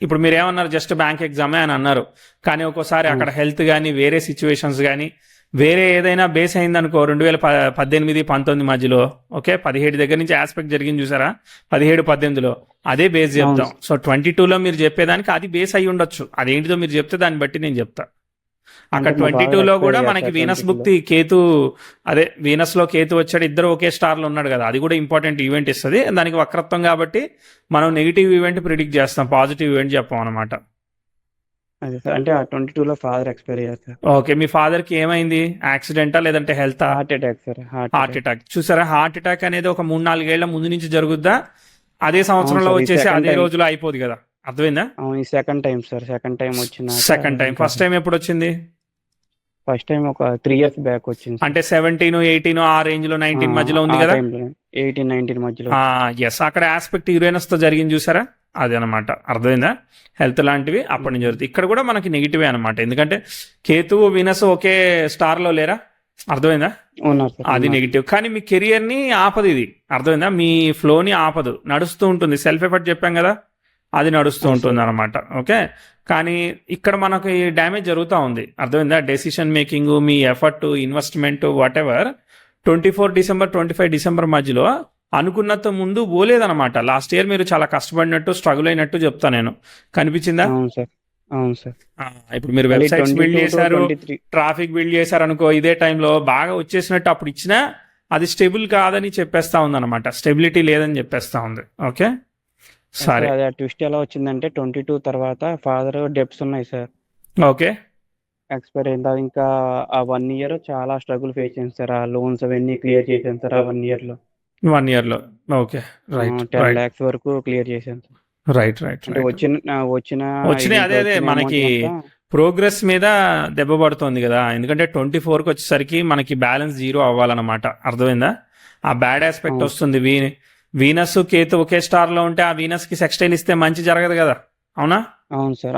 ఇప్పుడు మీరు ఏమన్నారు, జస్ట్ బ్యాంక్ ఎగ్జామే అని అన్నారు, కానీ ఒక్కోసారి అక్కడ హెల్త్ కానీ, వేరే సిచ్యువేషన్స్ కానీ, వేరే ఏదైనా బేస్ అయిందనుకో, 2018, 19 మధ్యలో, ఓకే, 17 దగ్గర నుంచి ఆస్పెక్ట్ జరిగింది చూసారా, 17, 18లో అదే బేస్ చెప్తాం. సో 22లో మీరు చెప్పేదానికి అది బేస్ అయ్యి ఉండొచ్చు, అదేంటిదో మీరు చెప్తే దాన్ని బట్టి నేను చెప్తా. అక్కడ 22లో కూడా మనకి వీనస్ భుక్తి కేతు, అదే వీనస్ లో కేతు వచ్చాడు, ఇద్దరు ఒకే స్టార్ లో ఉన్నాడు కదా, అది కూడా ఇంపార్టెంట్ ఈవెంట్ ఇస్తుంది. దానికి వక్రత్వం కాబట్టి మనం నెగిటివ్ ఈవెంట్ ప్రిడిక్ట్ చేస్తాం, పాజిటివ్ ఈవెంట్ చెప్పాం అనమాట. అంటే ఆ 22లో ఫాదర్ ఎక్స్పైర్ అయ్యారు సార్. ఓకే, మీ ఫాదర్ కి ఏమైంది, యాక్సిడెంటా లేదంటే health? Heart attack sir. Heart attack. చూసారా, హార్ట్ అటాక్ అనేది ఒక 3-4 ఏళ్ల ముందు నుంచి జరుగుద్దా, అదే సంవత్సరంలో వచ్చేసి అదే రోజులో అయిపోదు కదా, అర్థమైందా? Second time sir, second time వచ్చిన. Second time. ఫస్ట్ టైం ఎప్పుడు వచ్చింది? ఫస్ట్ టైం ఒక 3 years బ్యాక్ వచ్చింది. అంటే 17, 18 ఆ రేంజ్ లో, 19 మధ్యలో ఉంది కదా, 18, 19 మధ్యలో. ఎస్, అక్కడ ఆస్పెక్ట్ యురేనస్ తో జరిగింది చూసారా, అది అనమాట. అర్థమైందా? హెల్త్ లాంటివి అప్పటి నుంచి జరుగుతుంది. ఇక్కడ కూడా మనకి నెగిటివే అనమాట, ఎందుకంటే కేతువు వీనస్ ఒకే స్టార్ లో లేరా, అర్థమైందా? అది నెగిటివ్. కానీ మీ కెరియర్ ని ఆపదు ఇది, అర్థమైందా? మీ ఫ్లోని ఆపదు, నడుస్తూ ఉంటుంది. సెల్ఫ్ ఎఫర్ట్ చెప్పాం కదా, అది నడుస్తూ ఉంటుంది అనమాట. ఓకే, కానీ ఇక్కడ మనకి డ్యామేజ్ జరుగుతూ ఉంది, అర్థమైందా? Decision making, me effort, investment, what ever 24 December 25 December మధ్యలో అనుకున్నంత ముందు పోలేదనమాట. లాస్ట్ ఇయర్ మీరు చాలా కష్టపడినట్టు, స్ట్రగుల్ అయినట్టు చెప్తా నేను, కనిపించిందా? అవును సార్. ఇప్పుడు మీరు వెబ్సైట్స్ బిల్డ్ చేశారు, ట్రాఫిక్ బిల్డ్ చేశారు అనుకో, ఇదే టైంలో బాగా వచ్చేసినట్టు అప్పుడు ఇచ్చినా అది స్టేబుల్ కాదని చెప్పేస్తా ఉంది అనమాట, స్టెబిలిటీ లేదని చెప్పేస్తా ఉంది. ఓకే, సరే. అదే ట్విస్ట్ ఎలా వచ్చిందంటే 22 తర్వాత ఫాదర్ డెప్స్ ఉన్నాయి సార్. ఓకే, ఎక్స్పైర్ అయిన తర్వాత ఇంకా ఆ 1 year చాలా స్ట్రగుల్ ఫేస్ చేశాను సార్. ఆ లోన్స్ అవన్నీ క్లియర్ చేశాను సార్ ఆ 1 yearలో. 1 yearలో. Okay, right. 10 lakhs వరకు క్లియర్ చేశాను సార్. రైట్. అంటే వచ్చిన అదే మనకి ప్రోగ్రెస్ మీద దెబ్బ పడుతుంది కదా, ఎందుకంటే 24కి వచ్చేసరికి మనకి బ్యాలెన్స్ 0 అవ్వాలన్నమాట, అర్థమైందా? ఆ బ్యాడ్ ఆస్పెక్ట్ వస్తుంది. వీనస్ కేతు ఒకే స్టార్ లో ఉంటే ఆ వీనస్ కి సెక్స్టైల్ ఇస్తే మంచి జరగదు కదా, అవునా? అవును సార్.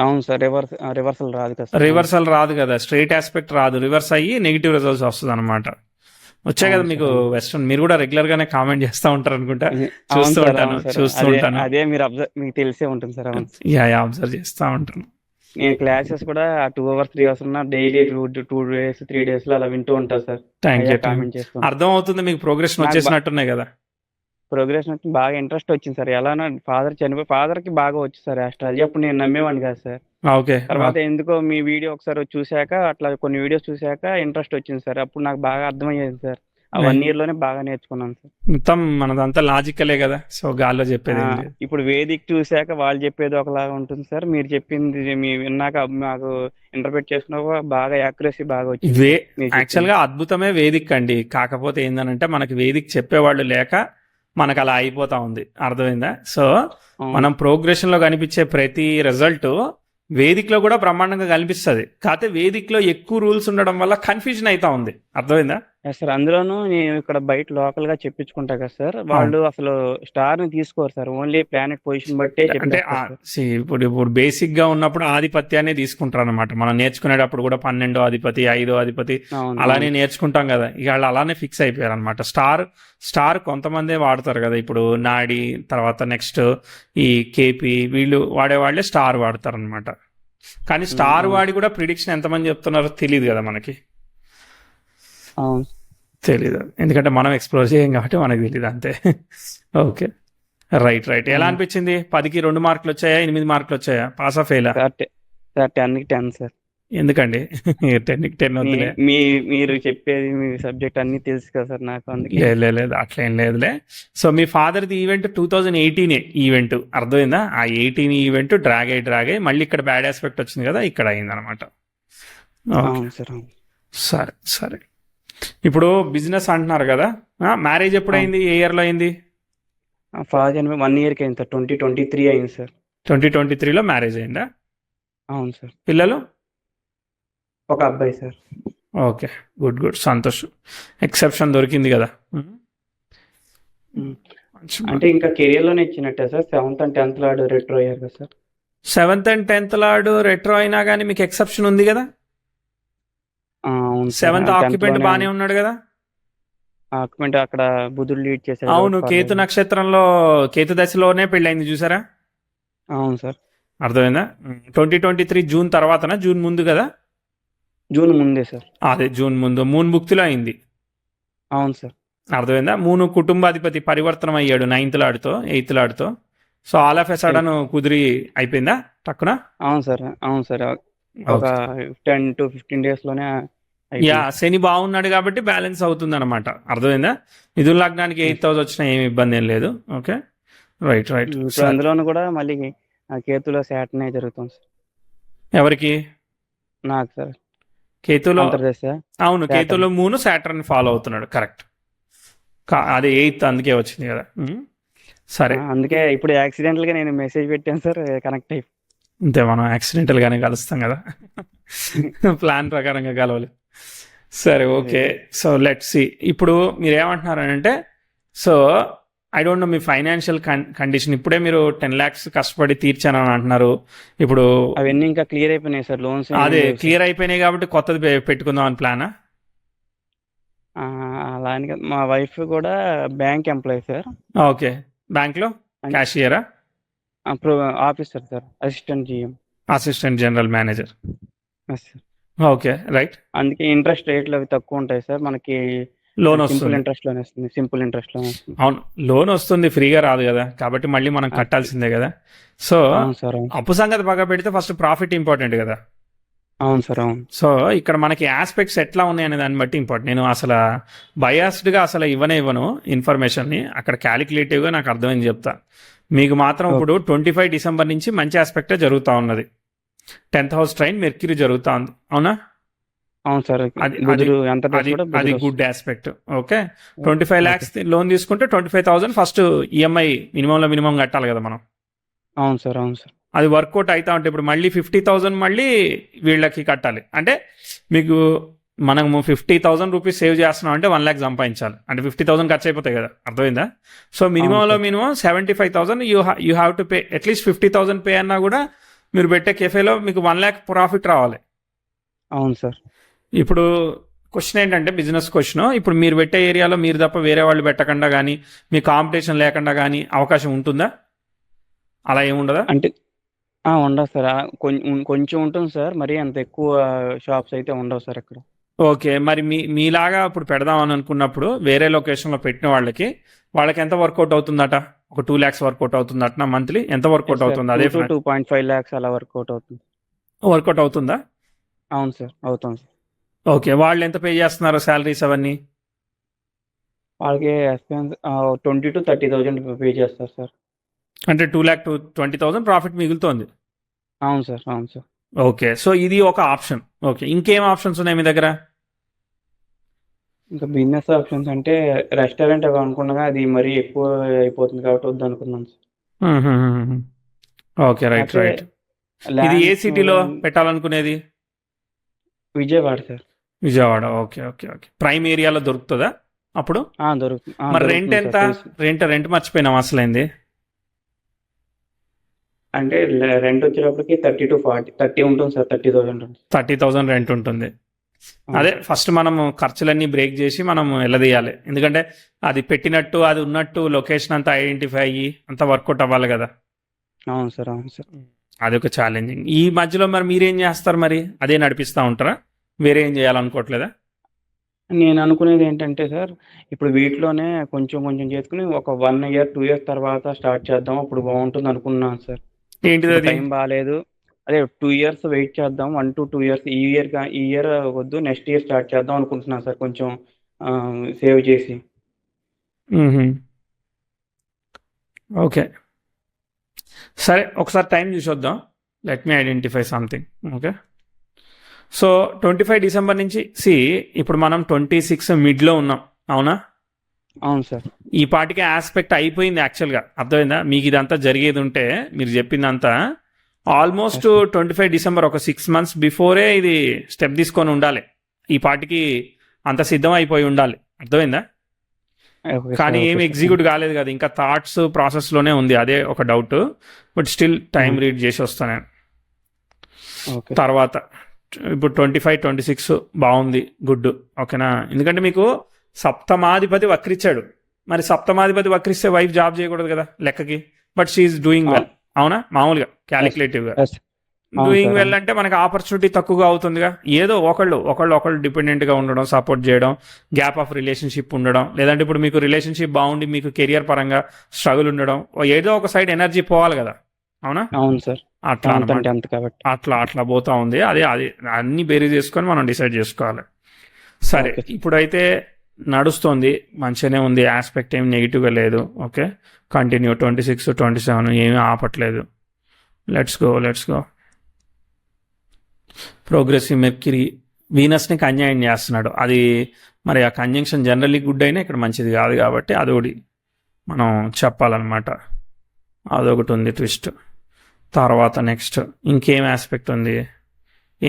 రివర్సల్ రాదు కదా, రివర్సల్ రాదు కదా, స్ట్రైట్ ఆస్పెక్ట్ రాదు, రివర్స్ అయ్యి నెగిటివ్ రిజల్ట్స్ వస్తుంది అనమాట. వచ్చాయి కదా మీకు వెస్ట్రన్, మీరు కూడా రెగ్యులర్ గానే కామెంట్ చేస్తూ ఉంటారు అనుకుంటా, చూస్తూ ఉంటాను. అదే మీకు తెలిసే ఉంటుంది సార్. అబ్జర్వ్ చేస్తూ ఉంటాను. నేను క్లాసెస్ కూడా 2 hours 3 hours ఉన్నా డైలీ 2 days 3 days లో అలా వింటూ ఉంటాను సార్. కామెంట్ చేస్తాను. అర్థం అవుతుంది మీకు, ప్రోగ్రెస్ వచ్చేసినట్టున్నాయి కదా. ప్రోగ్రెస్ బాగా ఇంట్రెస్ట్ వచ్చింది సార్. ఎలా ఫాదర్ చనిపోయి ఫాదర్ కి బాగా వచ్చింది సార్ ఆస్ట్రాలజీ. అప్పుడు నేను నమ్మేవాడిని కాదు సార్. ఓకే, తర్వాత ఎందుకో మీ వీడియో ఒకసారి చూసాక, అట్లా కొన్ని వీడియోస్ చూసాక ఇంట్రెస్ట్ వచ్చింది సార్. అప్పుడు నాకు బాగా అర్థమయ్యేది సార్. ఆ 1 year లోనే బాగా నేర్చుకున్నాను సార్. మొత్తం మనదంతా లాజికలే కదా, సో గాల్లో చెప్పేది. ఇప్పుడు వేదిక్ చూసాక వాళ్ళు చెప్పేది ఒకలాగా ఉంటుంది సార్, మీరు చెప్పింది మీ విన్నాక మాకు ఇంటర్ప్రిట్ చేసుకున్నాక బాగా యాక్యురసీ బాగా వచ్చింది. యాక్చువల్ గా అద్భుతమే వేదిక్ అండి. కాకపోతే ఏంటంటే మనకి వేదిక్ చెప్పేవాళ్ళు లేక మనకు అలా అయిపోతా ఉంది, అర్థమైందా? సో మనం ప్రోగ్రెషన్ లో కనిపించే ప్రతి రిజల్ట్ వేదిక్ లో కూడా బ్రహ్మాండంగా కనిపిస్తుంది. కాకపోతే వేదిక్ లో ఎక్కువ రూల్స్ ఉండడం వల్ల కన్ఫ్యూజన్ అవుతా ఉంది, అర్థమైందా? Yes sir. అందులోనూ నేను ఇక్కడ బయట లోకల్‌గా చెప్పించుకుంటా కదా సార్. అవును. వాళ్ళు అసలు స్టార్‌ని తీసుకోరు సార్. ఓన్లీ ప్లానెట్ పొజిషన్ బట్టే అంటే చెప్పేస్తారు సార్. ఇప్పుడు బేసిక్‌గా ఉన్నప్పుడు ఆధిపత్యాన్ని తీసుకుంటారనమాట. మనం నేర్చుకునేటప్పుడు కూడా 12వ అధిపతి, 5వ అధిపతి అవును. అలానే అవును. నేర్చుకుంటాం కదా! ఇక వాళ్ళు అలానే ఫిక్స్ అయిపోయారనమాట. స్టార్ కొంతమందే వాడతారు కదా! ఇప్పుడు నాడి, తర్వాత నెక్స్ట్ ఈ కేపీ వీళ్ళు వాడేవాళ్ళే స్టార్ వాడతారనమాట. కానీ స్టార్ అవును. వాడి కూడా ప్రిడిక్షన్ ఎంతమంది చెప్తున్నారో తెలియదు కదా మనకి. అవును. తెలీదు. ఎందుకంటే మనం ఎక్స్‌ప్లోర్ చేయం కాబట్టి మనకు తెలీదు అంతే. ఓకే. రైట్. ఎలా అవును. అనిపించింది? 10కి 2 మార్కులొచ్చాయా? 8 మార్కులొచ్చాయా? పాసా? ఫెయిలా? సార్ సార్ 10కి 10 సార్. ఎందుకండి? 10కి 10 మీ వద్దులే. మీ మీరు చెప్పేది మీ సబ్జెక్ట్ అన్నీ తెలుసు కదా సార్ నాకు అందుకే. లేదు. అట్లేం లేదులే. సో, మీ ఫాదర్‌ది ఈవెంట్ 2018 ఈవెంట్ అర్థమైందా? ఆ 18 ఈవెంట్ డ్రాగ్ అయ్యి మళ్ళీ ఇక్కడ బ్యాడ్ ఆస్పెక్ట్ వచ్చింది కదా! ఇక్కడ అయిందనమాట. ఓకే. అవును సార్. అవును. సరే. ఇప్పుడు బిజినెస్ అంటున్నారు కదా! మ్యారేజ్ అవును. ఎప్పుడైంది? ఏ ఇయర్‌లో అయింది? ఫాదర్ చనిపోయి 1 ఇయర్‌కి అయింది సార్. 2023 అయింది సార్. 2023లో మ్యారేజ్ అయిందా? అవును సార్. పిల్లలు? ఒక అబ్బాయి సార్. ఓకే. గుడ్. సంతోషం. ఎక్సెప్షన్ దొరికింది కదా! హ్మ్. మంచి అంటే ఇంకా కెరియర్‌లోనే ఇచ్చినట్టే sir. 7th and 10th లాడు retro అయ్యారు కదా sir. 7th and 10th లాడు retro అయినా కానీ మీకు ఎక్సెప్షన్ ఉంది కదా! అవును సార్. 7th ఆక్యుపెంట్ 10th బానే ఉన్నాడు కదా! ఆక్యుపెంట్ అక్కడ బుధుడు లీడ్ చేశాడు అవును. కాబట్టి కేతు పర్లేదు. నక్షత్రంలో కేతు దశలోనే పెళ్ళైంది చూసారా? అవును సార్. అర్థమైందా? 2023 జూన్ తర్వాతనా? జూన్ ముందు కదా! జూన్ ముందే సార్. అదే జూన్ ముందు. మూన్ భుక్తిలో అయింది. అవును సార్. అర్థమైందా? మూను కుటుంబాధిపతి పరివర్తనం అయ్యాడు 9th లాడుతో, 8th లాడుతో. So all of a sudden కుదిరి అయిపోయిందా టక్కున? అవును సార్. అవును సార్. ఒక ఓకే. 10 to 15 డేస్‌లోనే అయిపోయింది. శని బాగున్నాడు కాబట్టి బ్యాలెన్స్ అవుతుంది అనమాట. అర్థమైందా? మిథున లగ్నానికి 8th హౌస్ వచ్చినా ఏమి ఇబ్బంది ఏం లేదు. ఓకే. రైట్. ఇప్పుడు సరే. అందులోను కూడా మళ్ళీ కేతులో సాటర్నే జరుగుతుంది సార్. ఎవరికి? నాకు సార్. కేతులో అంతర్దశ అవును. సాటర్న్. కేతులో మూను సాటర్న్ ఫాలో అవుతున్నాడు. కరెక్ట్. అది 8th అందుకే వచ్చింది కదా! సరే. అందుకే ఇప్పుడు యాక్సిడెంటల్‌గా నేను మెసేజ్ పెట్టాను సార్. కనెక్ట్ అయిపోయింది. అంతే మనం యాక్సిడెంటల్‌గానే కలుస్తాం కదా! ప్లాన్ ప్రకారంగా కలవలేదు. సరే. ఓకే. So let's see. ఇప్పుడు మీరేమంటున్నారనంటే సో ఐ డోంట్ నో మీ ఫైనాన్షియల్ కండిషన్ ఇప్పుడే మీరు 10 lakhs కష్టపడి తీర్చానని అంటున్నారు. ఇప్పుడు అవన్నీ ఇంకా క్లియర్ అయిపోయినాయి సార్. లోన్స్ అదే క్లియర్ అయిపోయినాయి కాబట్టి కొత్తది పెట్టుకుందాం అని ప్లానా? అలా అని కాదు. మా వైఫ్ కూడా బ్యాంక్ ఎంప్లాయీ సార్. ఓకే. బ్యాంక్‌లో క్యాషియరా? Officer sir. Assistant GM. Assistant general manager. Yes sir. Okay. Right. అందుకే ఇంట్రెస్ట్ రేట్లు అవి తక్కువ ఉంటాయి సార్. మనకి లోన్ సింపుల్ వస్తుంది. ఇంట్రెస్ట్‌లోనే వస్తుంది. సింపుల్ ఇంట్రెస్ట్‌లోనే వస్తుంది. అవును. లోన్ వస్తుంది. ఫ్రీగా రాదు కదా! కాబట్టి మళ్ళీ మనం కట్టాల్సిందే కదా! సో అవును సార్. అవును. అప్పు సంగతి పక్కన పెడితే ఫస్ట్ ప్రాఫిట్ ఇంపార్టెంట్ కదా! అవును సార్. అవును. సో ఇక్కడ మనకి ఆస్పెక్ట్స్ ఎట్లా ఉన్నాయనే దాన్ని బట్టి ఇంపార్టెంట్. నేను అసలు బయాస్డ్గా అసలు ఇవ్వను ఇన్ఫర్మేషన్ని. అక్కడ క్యాలిక్యులేటివ్గా నాకు అర్థమైంది చెప్తా. మీకు మాత్రం ఇప్పుడు 25 డిసెంబర్ నుంచి మంచి ఆస్పెక్టే జరుగుతూ ఉన్నది. 10th హౌస్ ట్రైన్ మెర్క్యూరీ జరుగుతూ ఉంది. అవునా? అవును సార్. అది బుధుడు అంతర్దశ అది కూడా అది బుధుడు good aspect. Okay. 25 lakhs loan తీసుకుంటే 25,000 ఫస్ట్ ఈఎంఐ మినిమం కట్టాలి కదా మనం. అవును సార్. అవును సార్. అది వర్కౌట్ అవుతా ఉంటే ఇప్పుడు మళ్ళీ 50,000 మళ్ళీ వీళ్ళకి కట్టాలి. అంటే మీకు మనము 50,000 రూపీస్ సేవ్ చేస్తున్నాం అంటే 1 lakh సంపాదించాలి. అంటే 50,000 ఖర్చు అయిపోతాయి కదా! అర్థమైందా? సో మినిమంలో minimum 75,000 you have to pay. At least 50,000 pay అన్నా కూడా మీరు పెట్టే కెఫేలో మీకు 1 lakh ప్రాఫిట్ రావాలి. అవును సార్. ఇప్పుడు క్వశ్చన్ ఏంటంటే బిజినెస్ క్వశ్చన్. ఇప్పుడు మీరు పెట్టే ఏరియాలో మీరు తప్ప వేరే వాళ్ళు పెట్టకుండా కానీ మీ కాంపిటీషన్ లేకుండా కానీ అవకాశం ఉంటుందా? అలా ఏముండదా? అంటే ఉండదు సార్. కొంచెం ఉంటుంది సార్. మరీ అంత ఎక్కువ షాప్స్ అయితే ఉండవు సార్ ఇక్కడ. ఓకే. మరి మీలాగా ఇప్పుడు పెడదామని అనుకున్నప్పుడు వేరే లొకేషన్లో పెట్టిన వాళ్ళకి ఎంత వర్కౌట్ అవుతుందట? ఒక 2 lakhs వర్కౌట్ అవుతుందట మంత్లీ? ఎంత వర్కౌట్ అవుతుంది? అదే 2.5 lakhs అలా వర్కౌట్ అవుతుంది. వర్కౌట్ అవుతుందా? అవును సార్. అవుతుంది సార్. ఓకే. వాళ్ళు ఎంత పే చేస్తున్నారు శాలరీస్ అవన్నీ? వాళ్ళకి ఎక్స్పెన్స్ 20,000 to 30,000 పే చేస్తారు సార్. అంటే 2,20,000 ప్రాఫిట్ మిగులుతోంది. అవును సార్. అవును సార్. ఓకే. సో ఇది ఒక ఆప్షన్. ఓకే. ఇంకేం ఆప్షన్స్ ఉన్నాయి మీ దగ్గర? ఇంకా బిజినెస్ ఆప్షన్స్ అంటే రెస్టారెంట్ అవి అనుకున్నాగా అది మరీ ఎక్కువ అయిపోతుంది కాబట్టి వద్దనుకున్నాను సార్. ఓకే. రైట్. ఇది ఏ ల్యాండ్స్ సిటీలో పెట్టాలనుకునేది? Vijayawada sir. Vijayawada. Okay, okay, okay. Prime ఏరియాలో దొరుకుతుందా అప్పుడు? మరి రెంట్ దొరుకుతుంది ఎంత? సార్. రెంట్ మర్చిపోయినాం అసలైంది. అంటే రెంట్ వచ్చేటప్పటికి 30 ఉంటుంది సార్. 30,000 ఉంటుంది. 30,000 రెంట్ ఉంటుంది. అవును అదే సార్. ఫస్ట్ మనం ఖర్చులన్నీ బ్రేక్ చేసి మనం ఎల్లదీయాలి. ఎందుకంటే అది పెట్టినట్టు అది ఉన్నట్టు లొకేషన్ అంతా ఐడెంటిఫై అయ్యి అంతా వర్కౌట్ అవ్వాలి కదా. అవును సార్. అవును సార్. అదొక ఛాలెంజింగ్. ఈ మధ్యలో మరి మీరేం చేస్తారు? మరి అదే నడిపిస్తూ ఉంటారా? వేరే ఏం చేయాలనుకోవట్లేదా? నేను అనుకునేది ఏంటంటే సార్, ఇప్పుడు వీటిలోనే కొంచెం కొంచెం చేసుకుని ఒక 1 ఇయర్, 2 ఇయర్స్ తర్వాత స్టార్ట్ చేద్దాం. అప్పుడు బాగుంటుంది అనుకున్నాను సార్. ఏంటిది ఇప్పుడు అది? టైం బాగాలేదు. అదే 2 ఇయర్స్ వెయిట్ చేద్దాం. 1 to 2 ఇయర్స్. ఈ ఇయర్ వద్దు, నెక్స్ట్ ఇయర్ స్టార్ట్ చేద్దాం అనుకుంటున్నాను సార్. కొంచెం సేవ్ చేసి. మ్మ్హ. ఓకే, సరే, ఒకసారి టైం చూసొద్దాం. Let me identify something. Okay, so 25 December నుంచి ఇప్పుడు మనం 26 మిడ్లో ఉన్నాం, అవునా? అవును సార్. ఈ పాటికి ఆస్పెక్ట్ అయిపోయింది యాక్చువల్గా. అర్థమైందా? మీకు ఇదంతా జరిగేది ఉంటే మీరు చెప్పిందంతా ఆల్మోస్ట్ 25 డిసెంబర్ ఒక 6 months బిఫోరే ఇది స్టెప్ తీసుకొని ఉండాలి. ఈ పాటికి అంత సిద్ధం అయిపోయి ఉండాలి. అర్థమైందా? ఓకే కానీ సార్. ఏమి ఓకే సార్. ఎగ్జిక్యూట్ కాలేదు కదా, ఇంకా థాట్స్ ప్రాసెస్లోనే ఉంది. అదే ఒక doubt. But still time read చేసి వస్తాను నేను ఓకే. తర్వాత. ఇప్పుడు 25, 26 బాగుంది, గుడ్. ఓకేనా? ఎందుకంటే మీకు సప్తమాధిపతి వక్రించాడు. మరి సప్తమాధిపతి వక్రిస్తే వైఫ్ జాబ్ చేయకూడదు కదా లెక్కకి. But she is doing well. అవునా? మామూలుగా క్యాలిక్యులేటివ్గా Yes. అవును డూయింగ్ సార్. వెల్ అంటే మనకి ఆపర్చునిటీ తక్కువగా అవుతుందిగా. ఏదో ఒకళ్ళు డిపెండెంట్గా ఉండడం, సపోర్ట్ చేయడం, గ్యాప్ ఆఫ్ రిలేషన్షిప్ ఉండడం, లేదంటే ఇప్పుడు మీకు రిలేషన్షిప్ బాగుండి మీకు కెరియర్ పరంగా స్ట్రగుల్ ఉండడం, ఏదో ఒక సైడ్ ఎనర్జీ పోవాలి కదా. అవునా? అవును సార్. అట్లా సెవెంత్ అన్నమాట. అంటే అంత కాబట్టి. అట్లా పోతా ఉంది. అది అన్ని బేరీ చేసుకొని మనం డిసైడ్ చేసుకోవాలి. సరే, ఓకే. ఇప్పుడైతే నడుస్తుంది, మంచిగానే ఉంది. ఆస్పెక్ట్ ఏం నెగిటివ్గా లేదు. Okay, continue. 26, 27 ఏమీ ఆపట్లేదు. Let's go. ప్రోగ్రెసివ్ మెర్క్యూరీ వీనస్ని కన్యాయం చేస్తున్నాడు. అది మరి ఆ కంజంక్షన్ జనరల్లీ గుడ్ అయినా ఇక్కడ మంచిది కాదు కాబట్టి అదొకటి మనం చెప్పాలన్నమాట. అదొకటి ఉంది ట్విస్ట్. తర్వాత నెక్స్ట్ ఇంకేం ఆస్పెక్ట్ ఉంది?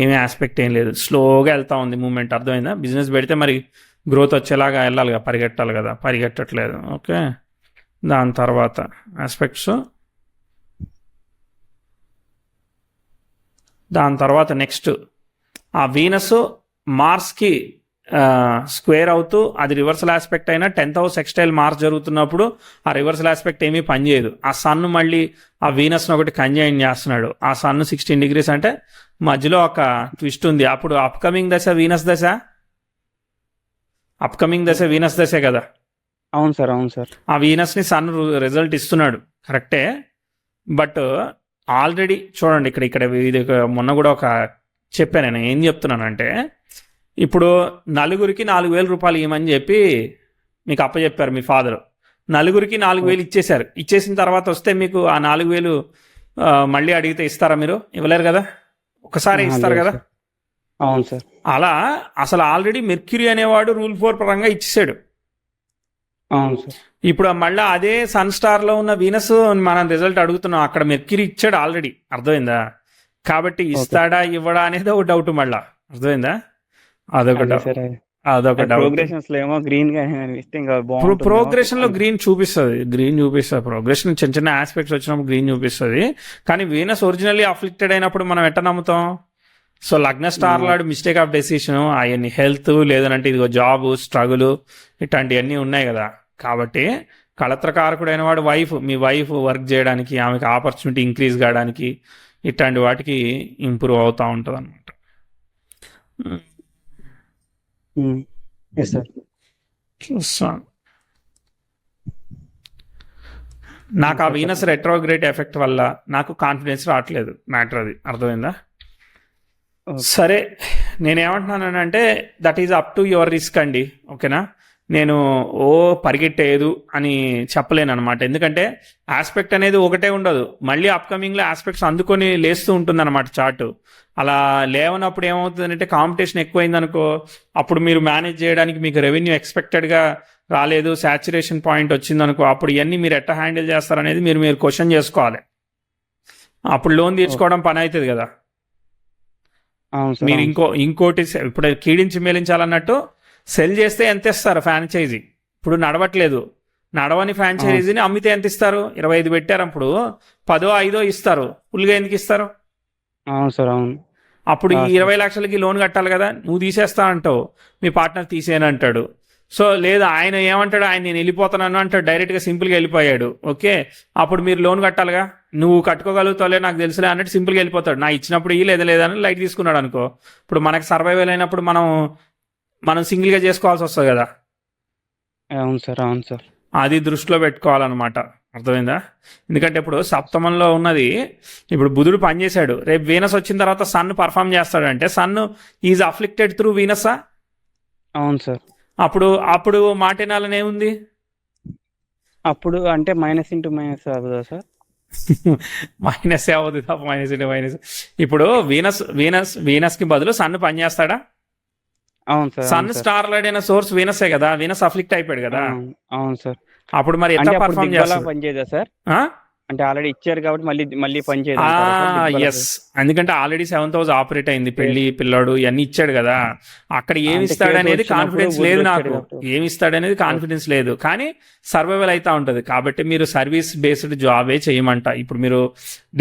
ఏమీ ఆస్పెక్ట్ ఏం లేదు. స్లోగా వెళ్తా ఉంది మూమెంట్. అర్థమైందా? బిజినెస్ పెడితే మరి గ్రోత్ వచ్చేలాగా వెళ్ళాలి కదా, పరిగెట్టాలి కదా, పరిగెట్టట్లేదు. ఓకే, దాని తర్వాత ఆస్పెక్ట్స్. దాని తర్వాత నెక్స్ట్ ఆ వీనస్ మార్స్కి స్క్వేర్ అవుతూ అది రివర్సల్ ఆస్పెక్ట్ అయినా 10th house సెక్స్టైల్ మార్స్ జరుగుతున్నప్పుడు ఆ రివర్సల్ ఆస్పెక్ట్ ఏమీ పనిచేయదు. ఆ సన్ మళ్ళీ ఆ వీనస్ను ఒకటి కంజైన్ చేస్తున్నాడు. ఆ సన్ 16 degrees అంటే మధ్యలో ఒక ట్విస్ట్ ఉంది. అప్పుడు అప్కమింగ్ దశ వీనస్ దశే కదా. అవును సార్. అవును సార్. ఆ వీనస్ని సన్ రిజల్ట్ ఇస్తున్నాడు, కరెక్టే. బట్ ఆల్రెడీ చూడండి ఇక్కడ ఇది మొన్న కూడా ఒక చెప్పాను. నేను ఏం చెప్తున్నానంటే, ఇప్పుడు నలుగురికి 4,000 రూపాయలు ఇవ్వమని చెప్పి మీకు అప్పచెప్పారు మీ ఫాదర్. నలుగురికి 4,000 ఇచ్చేశారు. ఇచ్చేసిన తర్వాత వస్తే మీకు ఆ 4,000 మళ్ళీ అడిగితే ఇస్తారా? మీరు ఇవ్వలేరు కదా, ఒకసారి ఇస్తారు కదా. అవును సార్. అలా అసలు ఆల్రెడీ మెర్క్యూరీ అనేవాడు రూల్ 4 పరంగా ఇచ్చేసాడు. అవును సార్. ఇప్పుడు మళ్ళీ అదే సన్ స్టార్లో ఉన్న వీనస్ మనం రిజల్ట్ అడుగుతున్నాం. అక్కడ మెర్క్యూరీ ఇచ్చాడు ఆల్రెడీ. అర్థమైందా? కాబట్టి ఇస్తాడా ఇవ్వడా అనేది ఒక డౌట్ మళ్ళా. అర్థమైందా? అదొక డౌట్. ప్రోగ్రెషన్స్ లో ఏమో గ్రీన్ గా అనిపిస్తే ఇంకా బాగుంటుంది. ప్రోగ్రెషన్ లో గ్రీన్ చూపిస్తుంది. ప్రోగ్రెషన్ చిన్న ఆస్పెక్ట్స్ వచ్చినప్పుడు గ్రీన్ చూపిస్తుంది. కానీ వీనస్ ఒరిజినల్లీ అఫ్లిక్టెడ్ అయినప్పుడు మనం ఎట్ట నమ్ముతాం? సో లగ్న స్టార్ లాడు మిస్టేక్ ఆఫ్ డెసిషన్, అవన్నీ హెల్త్, లేదంటే ఇదిగో జాబ్ స్ట్రగుల్, ఇట్లాంటివన్నీ ఉన్నాయి కదా. కాబట్టి కళత్రకారకుడైన వాడు మీ వైఫ్ వర్క్ చేయడానికి, ఆమెకి ఆపర్చునిటీ ఇంక్రీజ్ కావడానికి, ఇట్లాంటి వాటికి ఇంప్రూవ్ అవుతూ ఉంటుంది అనమాట. చూస్తాను. నాకు ఆ వీనస్ రెట్రోగ్రేడ్ ఎఫెక్ట్ వల్ల నాకు కాన్ఫిడెన్స్ రావట్లేదు. మ్యాటర్ అది. అర్థమైందా? సరే, నేనేమంటున్నానంటే that is up to your risk అండి. ఓకేనా? నేను పరిగెట్టేదు అని చెప్పలేను అనమాట. ఎందుకంటే ఆస్పెక్ట్ అనేది ఒకటే ఉండదు, మళ్ళీ అప్కమింగ్లో ఆస్పెక్ట్స్ అందుకొని లేస్తూ ఉంటుంది అనమాట చార్ట్. అలా లేవనప్పుడు ఏమవుతుందంటే కాంపిటీషన్ ఎక్కువైంది అనుకో, అప్పుడు మీరు మేనేజ్ చేయడానికి మీకు రెవెన్యూ ఎక్స్పెక్టెడ్గా రాలేదు, సాచురేషన్ పాయింట్ వచ్చిందనుకో, అప్పుడు ఇవన్నీ మీరు ఎట్లా హ్యాండిల్ చేస్తారనేది మీరు క్వశ్చన్ చేసుకోవాలి. అప్పుడు లోన్ తీర్చుకోవడం పని అవుతుంది కదా. అవును సార్ మీరు అవును ఇంకోటి ఇప్పుడు కీడించి మేలించాలన్నట్టు సెల్ చేస్తే ఎంత ఇస్తారు ఫ్రాంచైజీ? ఇప్పుడు నడవట్లేదు, నడవని అవును ఫ్రాంచైజీని అమ్మితే ఎంత ఇస్తారు? 25 పెట్టారు, అప్పుడు 10 5 ఇస్తారు. ఫుల్గా ఎందుకు ఇస్తారు? అవును సార్ అవును అప్పుడు ఈ లాస్ట్ 20 లక్షలకి లోన్ కట్టాలి కదా, నువ్వు తీసేస్తా అంటావు, మీ పార్ట్నర్ తీసేయను అంటాడు. సో లేదా ఆయన ఏమంటాడు, ఆయన నేను వెళ్ళిపోతున్నాను అంటాడు, డైరెక్ట్గా సింపుల్గా వెళ్ళిపోయాడు. ఓకే, అప్పుడు మీరు లోన్ కట్టాలిగా, నువ్వు కట్టుకోగలుగుతావులే నాకు తెలుసులే అన్నట్టు సింపుల్గా వెళ్ళిపోతాడు. నా ఇచ్చినప్పుడు ఈ లేదా లేదని లైట్ తీసుకున్నాడు అనుకో, ఇప్పుడు మనకి సర్వైవల్ అయినప్పుడు మనం సింగిల్గా చేసుకోవాల్సి వస్తుంది కదా. అవును సార్ అవును సార్ అది దృష్టిలో పెట్టుకోవాలన్నమాట. అర్థమైందా? ఎందుకంటే ఇప్పుడు సప్తమంలో ఉన్నది, ఇప్పుడు బుధుడు పనిచేశాడు, రేపు వీనస్ వచ్చిన తర్వాత సన్ పర్ఫామ్ చేస్తాడు అంటే సన్ ఈజ్ అఫ్లిక్టెడ్ త్రూ వీనస్సా? అవును సార్ అప్పుడు అప్పుడు మాటేనాలని ఏముంది? అప్పుడు అంటే మైనస్ ఇంటూ మైనస్ అవుతుందా సార్? మైనస్ అవ్వదు, మైనస్ ఇంటూ మైనస్. ఇప్పుడు వీనస్కి బదులు సన్ పనిచేస్తాడా? అవును సార్ సన్ అవును సార్ స్టార్ లైట్ అయిన సోర్స్ వీనస్సే కదా, వీనస్ అఫ్లిక్ట్ అయిపోయాడు కదా, అవును సార్. అప్పుడు మరి ఎట్లా అంటే అప్పుడు పర్ఫామ్ దిగ్బల చేస్తాడు? పనిచేయదా సార్? అంటే ఆల్రెడీ ఇచ్చారు కాబట్టి మళ్ళీ మళ్ళీ పనిచేయదు ఆ అంటారా సార్ దిగ్బల? ఎస్, ఎందుకంటే ఆల్రెడీ 7th హౌస్ ఆపరేట్ అయింది, పెళ్లి Yes. పిల్లాడు ఇవన్నీ ఇచ్చాడు కదా, అక్కడ ఏమి అంటే ఇస్తాడనేది కేతు కాన్ఫిడెన్స్ వచ్చినప్పుడు లేదు బుధుడు నాకు, వచ్చాడు కాబట్టి. ఏమి ఇస్తాడనేది కాన్ఫిడెన్స్ లేదు, కానీ సర్వైవల్ అవుతా ఉంటుంది. కాబట్టి మీరు సర్వీస్ బేస్డ్ జాబే చేయమంట. ఇప్పుడు మీరు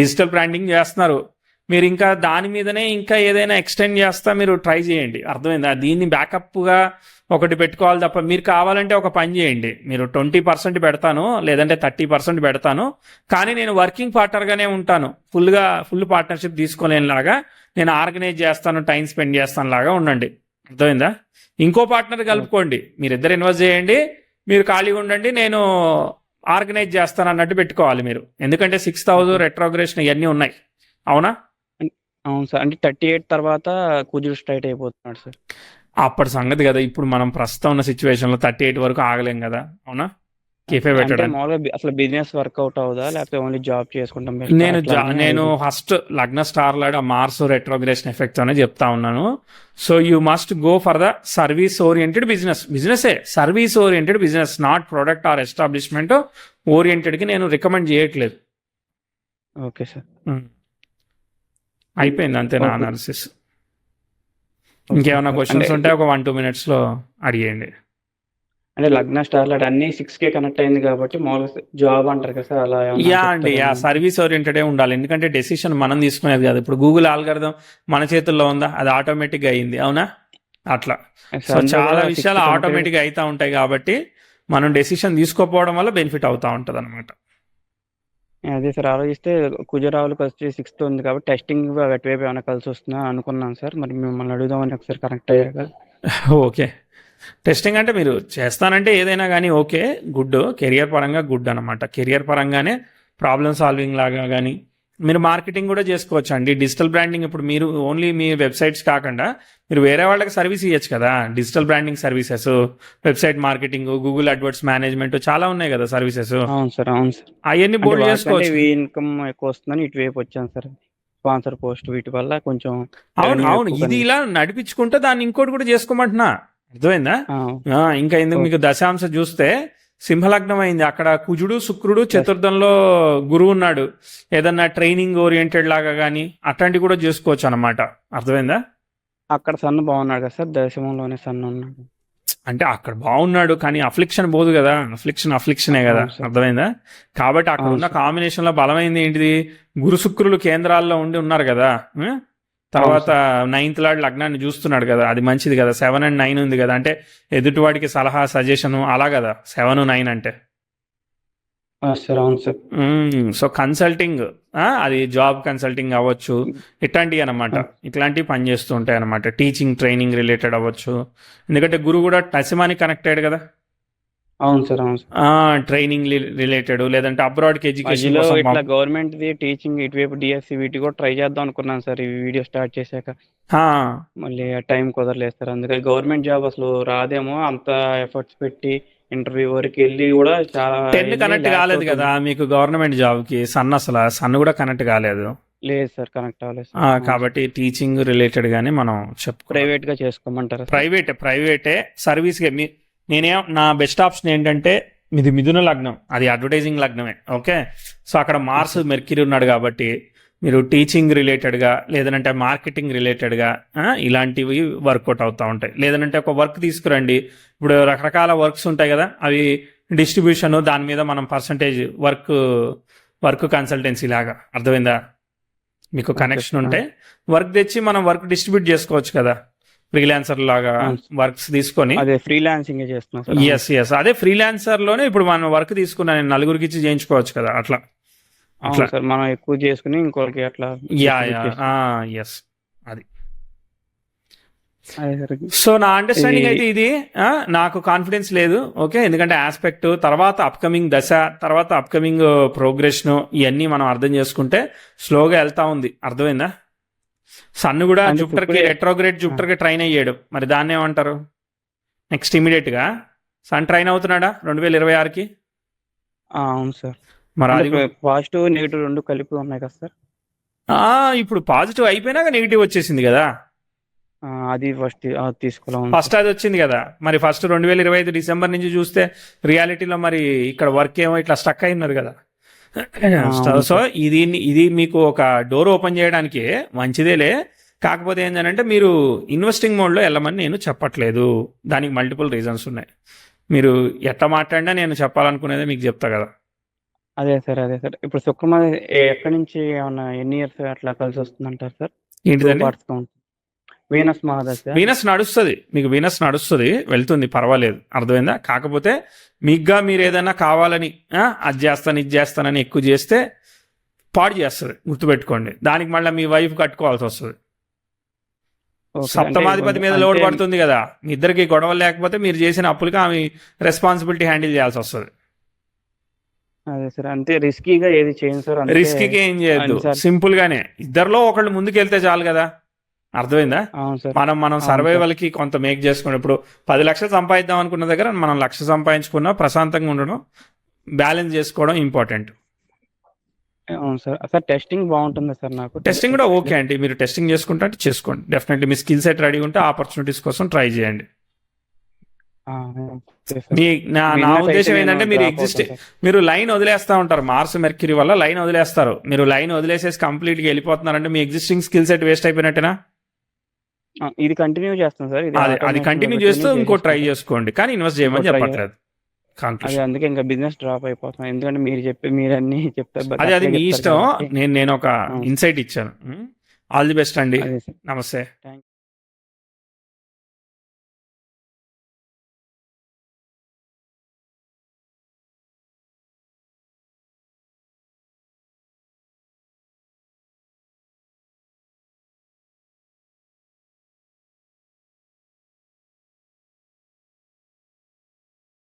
డిజిటల్ బ్రాండింగ్ చేస్తున్నారు, మీరు ఇంకా దాని మీదనే ఇంకా ఏదైనా ఎక్స్టెండ్ చేస్తా మీరు ట్రై చేయండి. అర్థమైందా? దీన్ని బ్యాకప్గా ఒకటి పెట్టుకోవాలి తప్ప, మీరు కావాలంటే ఒక పని చేయండి, మీరు 20% పెడతాను లేదంటే 30% పెడతాను, కానీ నేను వర్కింగ్ పార్ట్నర్గానే ఉంటాను, ఫుల్ పార్ట్నర్షిప్ తీసుకోలేనిలాగా నేను ఆర్గనైజ్ చేస్తాను, టైం స్పెండ్ చేస్తాను లాగా ఉండండి. అర్థమైందా? ఇంకో పార్ట్నర్ కలుపుకోండి, మీరిద్దరు ఇన్వెస్ట్ చేయండి, మీరు ఖాళీగా ఉండండి, నేను ఆర్గనైజ్ చేస్తాను అన్నట్టు పెట్టుకోవాలి మీరు. ఎందుకంటే 6th హౌస్ రెట్రోగ్రేషన్ ఇవన్నీ ఉన్నాయి. అవునా? అవును సార్. అంటే 38 తర్వాత కుజుడు స్ట్రైట్ అయిపోతున్నాడు సార్. అప్పటి సంగతి కదా, ఇప్పుడు మనం ప్రస్తుతం ఉన్న సిచ్యువేషన్లో 38 వరకు ఆగలేం కదా. అవునా? కెఫే అంటే పెట్టడానికి మామూలుగా అసలు బిజినెస్ వర్కౌట్ అవుదా లేకపోతే ఓన్లీ జాబ్ చేసుకుంటాం నేను ఫస్ట్ లగ్న star lord Mars retrogression effects అనే చెప్తా ఉన్నాను. So you must go for the service oriented బిజినెసే service oriented business, not product or establishment ఓరియంటెడ్కి నేను రికమెండ్ చేయట్లేదు. Okay sir. అయిపోయింది అంతే నా Okay. అనాలిసిస్. ఇంకేమైనా క్వశ్చన్స్ ఉంటే ఒక 1-2 minutesలో అడిగేయండి. అంటే లగ్న స్టార్ లాట్ అన్ని 6K కనెక్ట్ అయింది కాబట్టి మామూలుగా జాబ్ అంటారు కదా సార్, అలా ఏమన్నా యా అండి, యా చెప్తారా? సర్వీస్ ఓరియంటెడే ఉండాలి. ఎందుకంటే డెసిషన్ మనం తీసుకునేది కాదు. ఇప్పుడు గూగుల్ ఆల్గరిథం మన చేతుల్లో ఉందా? అది ఆటోమేటిక్గా అయింది. అవునా? అట్లా సో అందులో చాలా కూడా 6 విషయాలు connected ఆటోమేటిక్గా అవుతూ ఉంటాయి కాబట్టి మనం డెసిషన్ తీసుకోకపోవడం వల్ల బెనిఫిట్ అవుతూ ఉంటుంది అనమాట. అదే సార్ ఆలోచిస్తే కుజరావులకు వచ్చి 6th ఉంది కాబట్టి టెస్టింగ్ అటువైపు ఏమైనా కలిసి వస్తుందా అనుకున్నాను సార్. మరి మిమ్మల్ని అడుగుదామని ఒకసారి కనెక్ట్ అయ్యాక. ఓకే, టెస్టింగ్ అంటే మీరు చేస్తానంటే ఏదైనా కానీ ఓకే, గుడ్, కెరియర్ పరంగా గుడ్ అనమాట. కెరియర్ పరంగానే ప్రాబ్లమ్ సాల్వింగ్ లాగా కానీ మీరు మార్కెటింగ్ కూడా చేసుకోవచ్చు అండి. డిజిటల్ బ్రాండింగ్ ఇప్పుడు మీరు ఓన్లీ మీ వెబ్సైట్స్ కాకుండా మీరు వేరే వాళ్ళకి సర్వీస్ ఇవ్వచ్చు కదా. Digital branding services, website marketing, Google Edwards management చాలా ఉన్నాయి కదా సర్వీసెస్. అవును సార్ అవును సార్. అవన్నీ అంటే బోల్డ్ వాటికంటే చేసుకోవచ్చు. ఇవి ఇన్కమ్ ఎక్కువ వస్తుందని ఇటువైపు వచ్చాను సార్. స్పాన్సర్ పోస్ట్ వీటి వల్ల కొంచెం అవును revenue అవును, ఎక్కువ ఇది ఇలా నడిపించుకుంటే దాన్ని ఇంకోటి కూడా చేసుకోమంటున్నా. అర్థమైందా? ఆ, ఇంకా ఎందుకు మీకు దశాంశ చూస్తే సింహలగ్నం అయింది, అక్కడ కుజుడు శుక్రుడు చతుర్థంలో గురువు ఉన్నాడు. ఏదన్నా ట్రైనింగ్ ఓరియంటెడ్ లాగా కానీ అట్లాంటివి కూడా చేసుకోవచ్చు అనమాట. అర్థమైందా? అక్కడ సన్ బాగున్నాడు కదా సార్, దశమంలోనే సన్ ఉన్నాడు. అంటే అక్కడ బాగున్నాడు కానీ అఫ్లిక్షన్ పోదు కదా, అఫ్లిక్షనే కదా. అవును సార్. అర్థమైందా? కాబట్టి అక్కడ అవును ఉన్న సార్. కాంబినేషన్లో బలమైంది ఏంటిది? గురు శుక్రులు కేంద్రాల్లో ఉండి ఉన్నారు కదా. తర్వాత 9th లార్డ్ లగ్నాన్ని చూస్తున్నాడు కదా, అది మంచిది కదా. 7 and 9 ఉంది కదా, అంటే ఎదుటివాడికి సలహా సజెషను అలా కదా 7, 9 అంటే. సార్ అవును సార్. సో కన్సల్టింగ్, అది జాబ్ కన్సల్టింగ్ అవ్వచ్చు, ఇట్లాంటివి అనమాట. ఇట్లాంటివి పనిచేస్తూ ఉంటాయి అనమాట. టీచింగ్ ట్రైనింగ్ రిలేటెడ్ అవ్వచ్చు, ఎందుకంటే గురువు కూడా టసిమాని కనెక్టెడ్ కదా. అవును సార్ అవును సార్. ట్రైనింగ్ రిలేటెడ్ లేదంటే అబ్రాడ్కి ఎడ్యుకేషన్ మధ్యలో కోసం ఇట్లా గవర్నమెంట్ ది టీచింగ్ ఇటువైపు డిఎస్సి వీటి కూడా ట్రై చేద్దాం అనుకున్నాను సార్ ఈ వీడియో స్టార్ట్ చేశాక. మళ్ళీ ఆ టైం కుదరలేదు సార్. అందుకని గవర్నమెంట్ జాబ్ అసలు రాదేమో, అంత ఎఫర్ట్స్ పెట్టి ఇంటర్వ్యూ వరకు వెళ్ళి కూడా చాలా 10 కనెక్ట్ కాలేదు కదా మీకు గవర్నమెంట్ జాబ్కి. సన్ కూడా కనెక్ట్ కాలేదు. లేదు సార్, కనెక్ట్ అవ్వలేదు సార్. కాబట్టి టీచింగ్ రిలేటెడ్ గానే మనం చెప్పుకో. ప్రైవేట్ గా చేసుకోమంటారా సార్? ప్రైవేటే సర్వీస్గా నా బెస్ట్ ఆప్షన్ ఏంటంటే ఇది మిథున లగ్నం, అది అడ్వర్టైజింగ్ లగ్నమే. ఓకే, సో అక్కడ మార్స్ మెర్క్యూరీ ఉన్నాడు కాబట్టి మీరు టీచింగ్ రిలేటెడ్గా లేదంటే మార్కెటింగ్ రిలేటెడ్గా ఇలాంటివి వర్కౌట్ అవుతూ ఉంటాయి. లేదంటే ఒక వర్క్ తీసుకురండి, ఇప్పుడు రకరకాల వర్క్స్ ఉంటాయి కదా, అవి డిస్ట్రిబ్యూషన్, దాని మీద మనం పర్సంటేజ్ వర్క్ కన్సల్టెన్సీ లాగా, అర్థమైందా? మీకు కనెక్షన్ ఉంటే వర్క్ తెచ్చి మనం వర్క్ డిస్ట్రిబ్యూట్ చేసుకోవచ్చు కదా, ఫ్రీలాన్సర్ లాగా వర్క్స్ తీసుకొని. అదే ఫ్రీలాన్సింగ్ చేస్తున్నాం సార్. ఎస్ అదే ఫ్రీలాన్సర్ లోనే ఇప్పుడు మనం వర్క్ తీసుకున్నా నేను నలుగురికి ఇచ్చి చేయించుకోవచ్చు కదా, అట్లా సార్ మనం ఎక్కువ చేసుకుని ఇంకోరికి అట్లా. ఎస్ అది. సో నా అండర్స్టాండింగ్ అయితే ఇది. నాకు కాన్ఫిడెన్స్ లేదు, ఓకే, ఎందుకంటే ఆస్పెక్ట్ తర్వాత అప్కమింగ్ దశ, తర్వాత అప్కమింగ్ ప్రోగ్రెషన్, ఇవన్నీ మనం అర్థం చేసుకుంటే స్లోగా వెళ్తా ఉంది. అర్థమైందా? సన్ కూడా జూపిటర్కి రెట్రోగ్రేడ్ జూపిటర్కి ట్రైన్ అయ్యాడు, మరి దాన్ని ఏమంటారు? నెక్స్ట్ ఇమీడియట్గా సన్ ట్రైన్ అవుతున్నాడా 2026కి? అవును సార్. మరి అది పాజిటివ్ నెగిటివ్ రెండు కలిపి ఉన్నాయి కదా సార్. ఇప్పుడు పాజిటివ్ అయిపోయినాక నెగిటివ్ వచ్చేసింది కదా, అది ఫస్ట్ తీసుకోవాలి. ఫస్ట్ అది వచ్చింది కదా, మరి ఫస్ట్ 2025 డిసెంబర్ నుంచి చూస్తే రియాలిటీలో మరి ఇక్కడ వర్క్ ఏమో ఇట్లా స్టక్ అయినారు కదా. సో ఇది మీకు ఒక డోర్ ఓపెన్ చేయడానికి మంచిదేలే, కాకపోతే ఏంటంటే మీరు ఇన్వెస్టింగ్ మోడ్లో వెళ్ళమని నేను చెప్పట్లేదు, దానికి మల్టిపుల్ రీజన్స్ ఉన్నాయి. మీరు ఎట్లా మాట్లాడినా నేను చెప్పాలనుకునేది మీకు చెప్తా కదా. అదే సార్ ఇప్పుడు శుక్రమ ఎక్కడి నుంచి ఏమన్నా ఎన్ని ఇయర్స్ అట్లా కలిసి వస్తుందంటారు సార్? ఏంటిదండి? వీనస్ మహాదశ. వీనస్ నడుస్తుంది, మీకు వీనస్ నడుస్తుంది, వెళ్తుంది, పర్వాలేదు, అర్థమైందా? కాకపోతే మీకుగా మీరు ఏదైనా కావాలని అది చేస్తాను ఇది చేస్తానని ఎక్కువ చేస్తే పాడు చేస్తుంది, గుర్తుపెట్టుకోండి. దానికి మళ్ళీ మీ వైఫ్ కట్టుకోవాల్సి వస్తుంది. సప్తమాధిపతి మీద లోడ్ పడుతుంది కదా, మీ ఇద్దరికి గొడవలు లేకపోతే మీరు చేసిన అప్పులకి ఆమె రెస్పాన్సిబిలిటీ హ్యాండిల్ చేయాల్సి వస్తుంది. అదే సార్, అంతే రిస్కీగా ఏది చేయండి సార్. రిస్కీగా ఏం చేయొద్దు, సింపుల్ గానే ఇద్దరిలో ఒకళ్ళు ముందుకెళ్తే చాలు కదా, అర్థమైందా? మనం సర్వైవల్ కి కొంత మేక్ చేసుకుని, ఇప్పుడు 10 లక్షలు సంపాదిద్దాం అనుకున్న దగ్గర మనం 1,00,000 సంపాదించుకున్నా ప్రశాంతంగా ఉండడం, బ్యాలెన్స్ చేసుకోవడం ఇంపార్టెంట్. అవును సార్. సార్ టెస్టింగ్ బాగుంటుంది సార్. నాకు టెస్టింగ్ కూడా ఓకే అండి, మీరు టెస్టింగ్ చేసుకుంటే చేసుకోండి, డెఫినెట్లీ మీ స్కిల్ సెట్ రెడీ ఉంటే ఆపర్చునిటీస్ కోసం ట్రై చేయండి. నా ఉద్దేశం ఏంటంటే మీరు లైన్ వదిలేస్తా ఉంటారు, మార్స్ మెర్క్యూరీ వల్ల లైన్ వదిలేస్తారు. మీరు లైన్ వదిలేసేసి కంప్లీట్ గా వెళ్ళిపోతున్నారంటే మీ ఎగ్జిస్టింగ్ స్కిల్ సెట్ వేస్ట్ అయిపోయినట్టేనా? ఇది కంటిన్యూ చేస్తాం సార్. అది కంటిన్యూ చేస్తూ ఇంకో ట్రై చేసుకోండి, కానీ ఇన్వెస్ట్ చేయమని చెప్పట్లేదు. అందుకే ఇంకా బిజినెస్ డ్రాప్ అయిపోతున్నాం, ఎందుకంటే మీరు అన్ని చెప్తారు. అది మీ ఇష్టం, నేను ఒక ఇన్సైట్ ఇచ్చాను. ఆల్ ది బెస్ట్ అండి, నమస్తే.